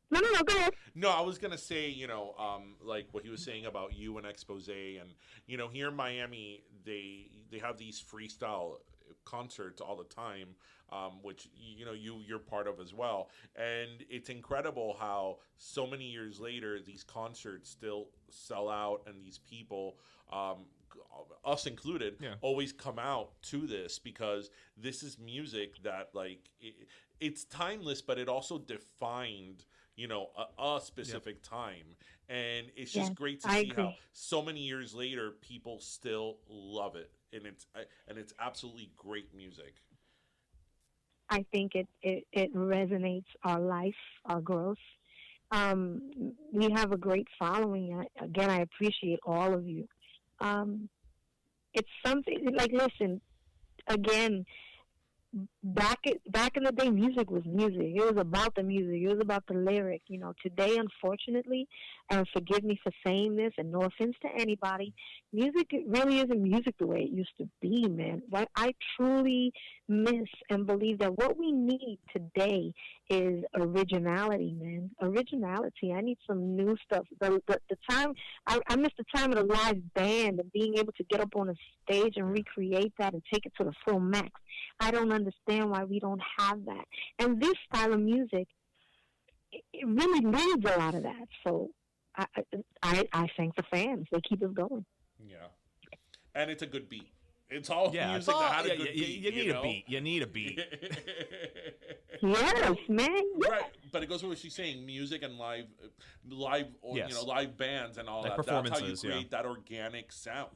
No, go ahead. No, I was going to say, like what he was saying about you and Expose, and, here in Miami, they have these freestyle concerts all the time, which, you're part of as well. And it's incredible how so many years later, these concerts still sell out, and these people, us included, always come out to this, because this is music that, it's timeless, but it also defined a specific time, and it's just great to see how so many years later people still love it, and it's absolutely great music. I think it resonates our life, our growth. We have a great following. Again, I appreciate all of you. It's something listen, again. Back in the day, music was music. It was about the music. It was about the lyric. Today, unfortunately, and forgive me for saying this, and no offense to anybody, music really isn't music the way it used to be, man. What I truly miss and believe that what we need today is originality, man. Originality. I need some new stuff. The time I miss the time of the live band and being able to get up on a stage and recreate that and take it to the full max. I don't understand why we don't have that. And this style of music, it really needs a lot of that. So I thank the fans. They keep us going. Yeah. And it's a good beat. It's all music that had a good beat. You need a beat. Yes, man. Yeah. Right. But it goes with what she's saying. Music and live live bands and all that. That's how you create that organic sound.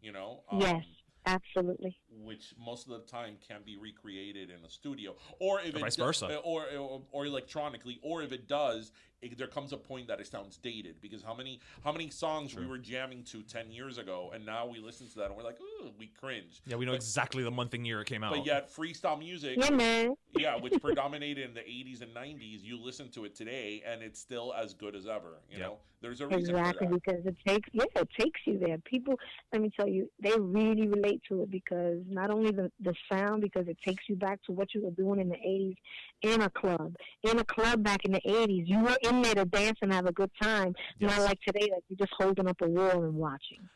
Yes. Absolutely. Which most of the time can be recreated in a studio, or if vice versa, or electronically, or if it does, there comes a point that it sounds dated, because how many songs we were jamming to 10 years ago, and now we listen to that and we're like, ooh, we cringe. Yeah, we know exactly the month and year it came out. But yet freestyle music, which predominated in the 80s and 90s, you listen to it today and it's still as good as ever. You know, there's a reason for that. Because it takes you there. People, let me tell you, they really relate to it, because not only the sound, because it takes you back to what you were doing in the 80s in a club back in the 80s. You were in there to dance and have a good time, not like today that you're just holding up a wall and watching.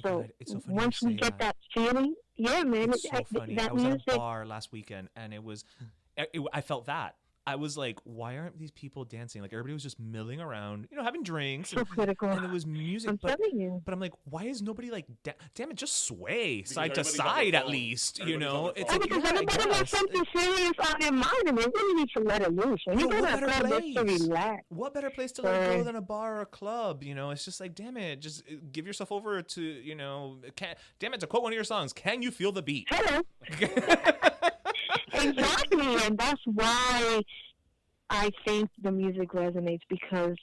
So, it's so funny once we get that feeling, man, it's so funny. I was at a bar last weekend, and I felt that. I was like, why aren't these people dancing? Like everybody was just milling around, having drinks. So critical. And it was music. I'm telling you. But I'm like, why is nobody like, damn it, just sway side to everybody's on side their at phone. least, Everybody's It's on like, Because yeah, I everybody has guess. something serious on their mind, and they really need to let it loose. When you Bro, go what to a better club, just to place? relax. What better place to let go Right. than a bar or a club? It's just like, damn it, just give yourself over to, damn it, to quote one of your songs, can you feel the beat? Hello. Exactly, and that's why I think the music resonates, because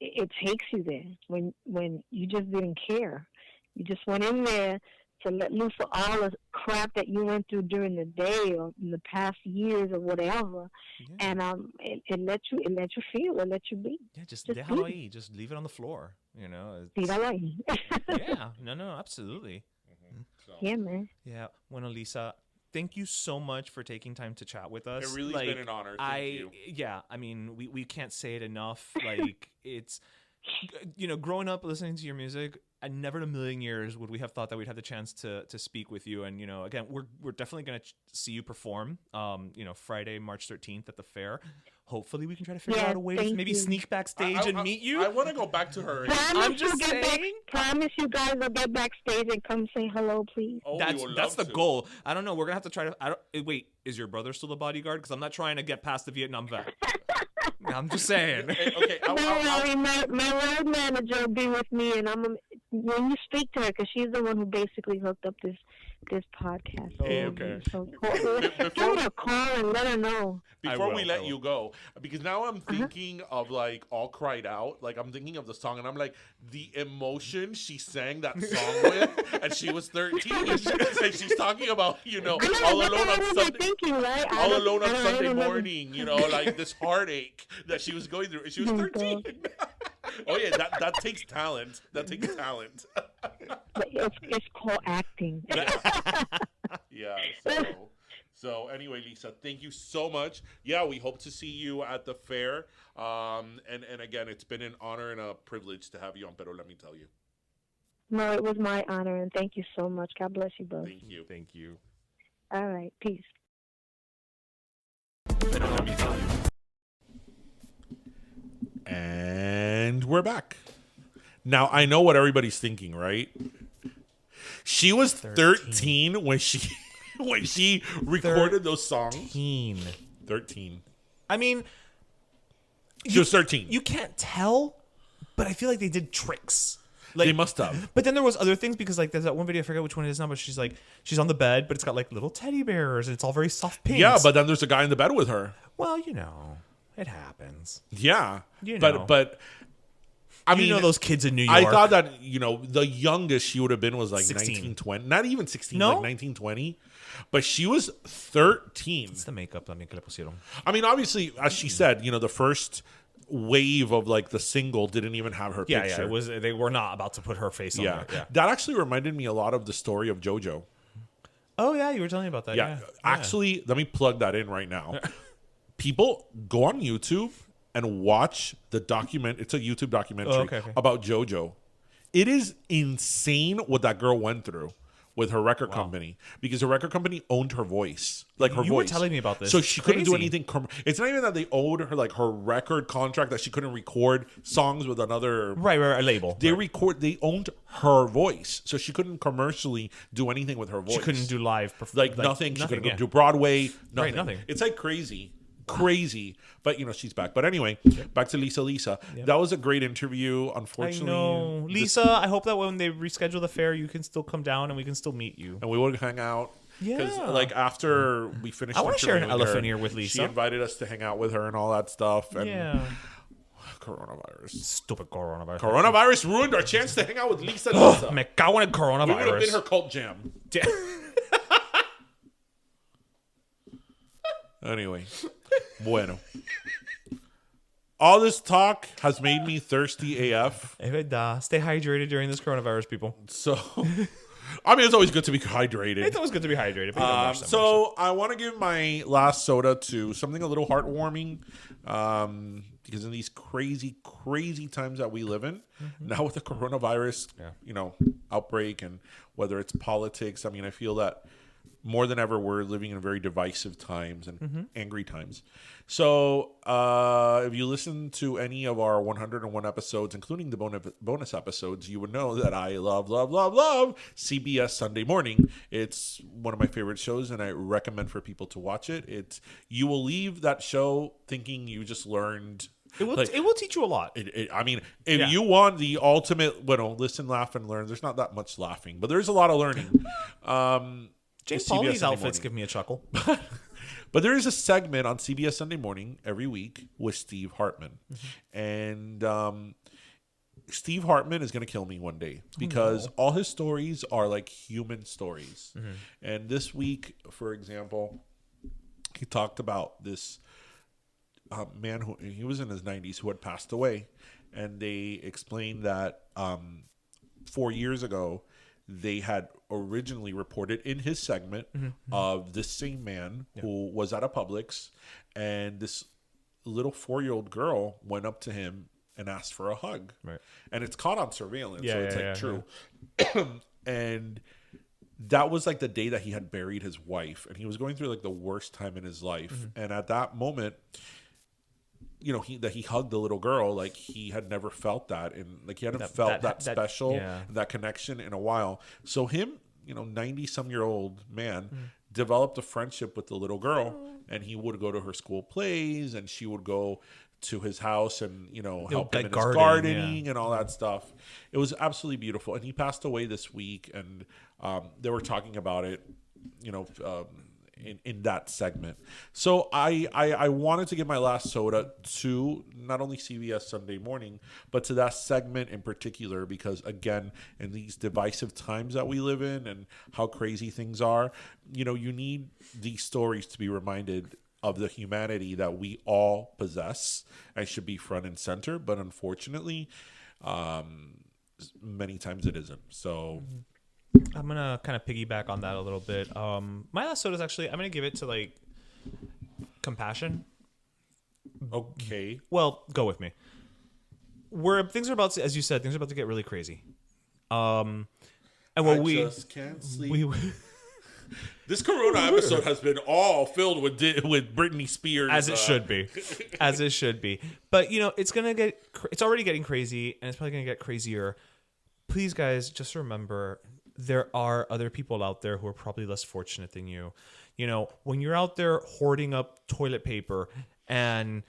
it takes you there when you just didn't care. You just went in there to let loose for all the crap that you went through during the day or in the past years or whatever, and it let you feel, it let you be. Yeah, just be. déjalo ahí, just leave it on the floor, Tíralo ahí. Yeah, no, absolutely. So, Yeah, man. Yeah, bueno, Lisa, thank you so much for taking time to chat with us. It really's been an honor. Thank you. Yeah, I mean, we can't say it enough. Like, it's, growing up listening to your music, and never in a million years would we have thought that we'd have the chance to speak with you. And, again, we're definitely going to see you perform, Friday, March 13th at the fair. Hopefully we can try to figure out a way to maybe sneak backstage and meet you. I want to go back to her. I'm just saying. Promise you guys will get backstage and come say hello, please. Oh, we That's would that's the love to. goal. I don't know. We're gonna have to try to. Wait. Is your brother still the bodyguard? Because I'm not trying to get past the Vietnam vet. I'm just saying. Okay, Don't worry, my road manager will be with me, and when you speak to her, because she's the one who basically hooked up this podcast. Okay. So give her a call and let her know. Before we I let will. you go, because now I'm thinking of like All Cried Out. Like I'm thinking of the song, and I'm like, the emotion she sang that song with, and she was 13, and she's talking about all alone on Sunday. Thinking, right? All alone on Sunday remember. morning, like this heartache that she was going through. And she was 13. Oh yeah, that takes talent. That takes talent. It's called acting. Yeah. So anyway, Lisa, thank you so much. Yeah, we hope to see you at the fair. And again, it's been an honor and a privilege to have you on. Pero let me tell you. No, it was my honor, and thank you so much. God bless you both. Thank you. Thank you. All right, peace. Pero let me tell you. And we're back. Now, I know what everybody's thinking, right? She was 13 when she recorded those songs. 13. I mean, She was 13. you can't tell, but I feel like they did tricks. Like, They must have. But then there was other things, because like there's that one video, I forget which one it is now, but she's on the bed, but it's got like little teddy bears and it's all very soft pinks. Yeah, but then there's a guy in the bed with her. well, it happens. Yeah. You know. But I mean, those kids in New York. I thought that, the youngest she would have been was like 16. 19, 20. Not even 16, No? like 19, 20. But she was 13. it's the makeup también que le pusieron. I mean, obviously, as she said, the first wave of like the single didn't even have her Yeah, picture. it was. They were not about to put her face on Yeah. there. Yeah. That actually reminded me a lot of the story of JoJo. Oh yeah, you were telling me about that. Yeah. Yeah. Actually, let me plug that in right now. People go on YouTube and watch the document. It's a YouTube documentary okay. about JoJo. It is insane what that girl went through with her record company, because her record company owned her voice, like her voice. You were telling me about this. So It's she couldn't do crazy. anything. It's not even that they owed her like her record contract, that she couldn't record songs with another. Right, a label. They right. They owned her voice, so she couldn't commercially do anything with her voice. She couldn't do live. like nothing. She couldn't yeah. do Broadway. Nothing. Right, nothing. It's like crazy. But she's back. But anyway, back to Lisa. That was a great interview. I Unfortunately, know, Lisa. I hope that when they reschedule the fair, you can still come down and we can still meet you. and we would hang out. Because Yeah. like after we finished, I wanna share an interviewing her, elephant ear with She Lisa. invited us to hang out with her and all that stuff. And Yeah. coronavirus. Stupid coronavirus. Coronavirus ruined our chance to hang out with Lisa. Me cago en el We would have coronavirus. been her cult jam. Anyway, bueno. All this talk has made me thirsty AF. Es verdad. Stay hydrated during this coronavirus, people. So, I mean, it's always good to be hydrated. It's always good to be hydrated. But you don't watch that much. So I want to give my last soda to something a little heartwarming, because in these crazy, crazy times that we live in, now with the coronavirus, outbreak, and whether it's politics, I mean, I feel that more than ever, we're living in very divisive times and angry times. So if you listen to any of our 101 episodes, including the bonus episodes, you would know that I love CBS Sunday Morning. It's one of my favorite shows, and I recommend for people to watch it. You will leave that show thinking you just learned. It will teach you a lot. I mean, if you want the ultimate, listen, laugh, and learn, there's not that much laughing, but there's a lot of learning. Jane Pauley's outfits give me a chuckle. But there is a segment on CBS Sunday Morning every week with Steve Hartman. And Steve Hartman is going to kill me one day because all his stories are like human stories. And this week, for example, he talked about this man who he was in his 90s who had passed away. And they explained that 4 years ago, they had originally reported in his segment of this same man who was at a Publix, and this little 4-year-old girl went up to him and asked for a hug. Right. And it's caught on surveillance, so it's true. And that was like the day that he had buried his wife, and he was going through like the worst time in his life. And at that moment, he hugged the little girl, like he had never felt that, and like he hadn't felt that special, that connection in a while. So him, 90-some-year-old man developed a friendship with the little girl, and he would go to her school plays, and she would go to his house and help him in his gardening and all that stuff. It was absolutely beautiful, and he passed away this week, and they were talking about it, in that segment. So I wanted to give my last soda to not only CBS Sunday Morning, but to that segment in particular, because again, in these divisive times that we live in and how crazy things are, you need these stories to be reminded of the humanity that we all possess and should be front and center. But unfortunately, many times it isn't. So I'm going to kind of piggyback on that a little bit. My last soda is actually, I'm going to give it to like compassion. Okay. Well, go with me. Things are about to, as you said, things are about to get really crazy. And what we just can't sleep. This Corona episode has been all filled with Britney Spears, as it should be, as it should be. But it's already getting crazy, and it's probably gonna get crazier. Please, guys, just remember there are other people out there who are probably less fortunate than you. When you're out there hoarding up toilet paper and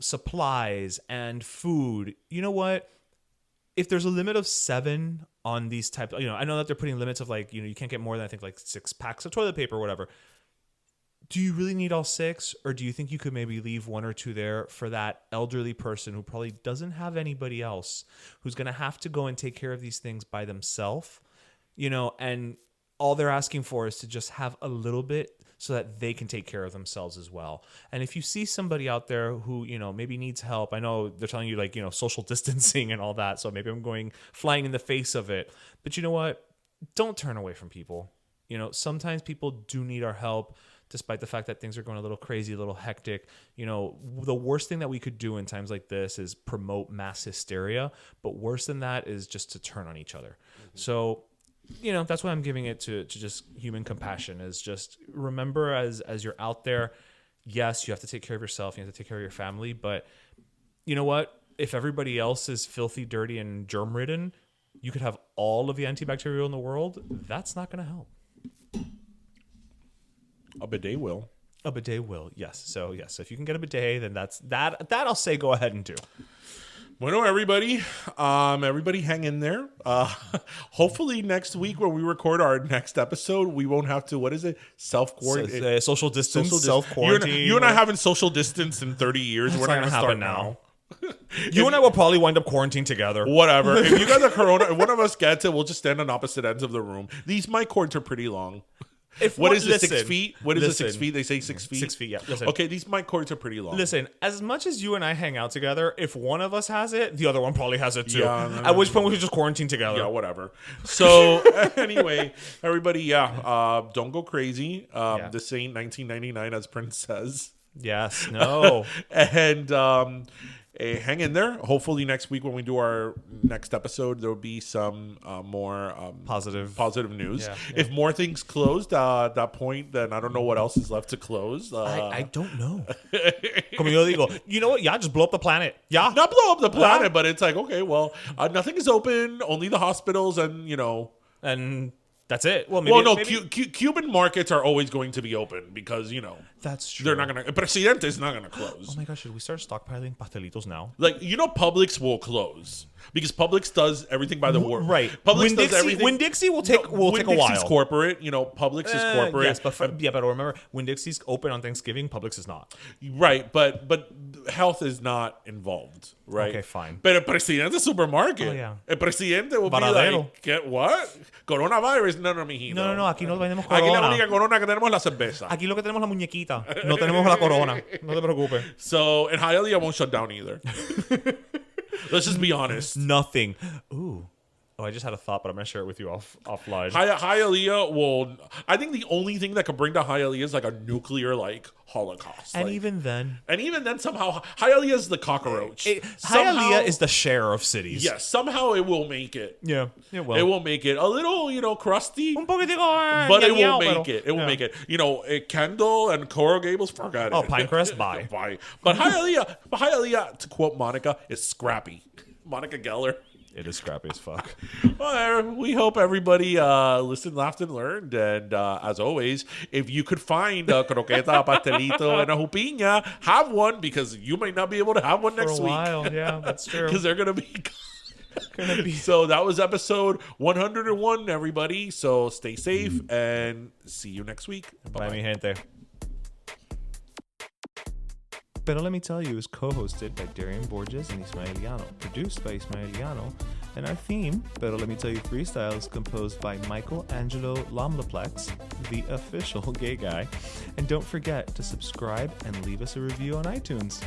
supplies and food, you know what? If there's a limit of 7 on these types, I know that they're putting limits of like, you can't get more than I think like 6 packs of toilet paper or whatever. Do you really need all 6? Or do you think you could maybe leave 1 or 2 there for that elderly person who probably doesn't have anybody else, who's going to have to go and take care of these things by themselves, and all they're asking for is to just have a little bit so that they can take care of themselves as well. And if you see somebody out there who, maybe needs help, I know they're telling you like, social distancing and all that. So maybe I'm flying in the face of it. But you know what? Don't turn away from people. Sometimes people do need our help, despite the fact that things are going a little crazy, a little hectic. The worst thing that we could do in times like this is promote mass hysteria. But worse than that is just to turn on each other. So that's why I'm giving it to just human compassion, is just remember as you're out there, yes, you have to take care of yourself. You have to take care of your family. But you know what? If everybody else is filthy, dirty, and germ-ridden, you could have all of the antibacterial in the world. That's not going to help. A bidet will. A bidet will, yes. So if you can get a bidet, then that I'll say go ahead and do. Bueno, everybody hang in there. Hopefully next week when we record our next episode, we won't have to, self-quarantine? Social distance, self-quarantine. You and I haven't social distance in 30 years. That's We're not going to start now. You and I will probably wind up quarantined together. Whatever. If you guys are Corona, if one of us gets it, we'll just stand on opposite ends of the room. These mic cords are pretty long. What is it, 6 feet? What is it, 6 feet? They say 6 feet? 6 feet, yeah. Listen. Okay, these mic cords are pretty long. Listen, as much as you and I hang out together, if one of us has it, the other one probably has it too. Yeah, At which point we should just quarantine together. Yeah, whatever. So anyway, everybody, don't go crazy. This ain't 1999, as Prince says. Yes, no. And hang in there. Hopefully next week when we do our next episode, there will be some more positive news. Yeah. If more things closed at that point, then I don't know what else is left to close. I don't know. Como yo digo, you know what? Yeah, just blow up the planet. Yeah. Not blow up the planet, but it's like, okay, well, nothing is open. Only the hospitals and, And that's it. Well, maybe, Cuban markets are always going to be open because, that's true. they're not going to, Presidente is not going to close. Oh my gosh, should we start stockpiling pastelitos now? Like, Publix will close because Publix does everything by the word. Right. Publix does everything. Winn-Dixie will take a while. Winn-Dixie's corporate. Publix is corporate. Yes, but remember, Winn-Dixie's open on Thanksgiving. Publix is not. Right, but health is not involved, right? Okay, fine. But el Presidente supermarket. Oh, yeah. El Presidente will Varadero. be like, get what? Coronavirus? No, mijito. No, aquí no vendemos Aquí la corona. única corona que tenemos es la cerveza. Aquí lo que tenemos es la muñequita. No tenemos la corona. No te preocupes. So, and Hialeah won't shut down either. Let's just be honest. Nothing. Ooh. Oh, I just had a thought, but I'm going to share it with you offline. Hialeah will... I think the only thing that could bring to Hialeah is like a nuclear holocaust. And even then... somehow Hialeah is the cockroach. Hialeah is the share of cities. Yes, somehow it will make it. Yeah, it will. It will make it a little, crusty. Un poquitico, but it will make it. It will make it. Kendall and Coral Gables, forgot it. Oh, Pinecrest, bye. Bye. But Hialeah, to quote Monica, is scrappy. Monica Geller. It is scrappy as fuck. Well, we hope everybody listened, laughed, and learned. And as always, if you could find a croqueta, pastelito, and a jupiña, have one because you might not be able to have one next week. For a while, yeah, that's true. Because they're going to be... So that was episode 101, everybody. So stay safe and see you next week. Bye, mi gente. Pero Let Me Tell You is co-hosted by Darian Borges and Ismaeliano, produced by Ismaeliano, and our theme, Pero Let Me Tell You Freestyle, is composed by Michael Angelo Lamleplex, the official gay guy. And don't forget to subscribe and leave us a review on iTunes.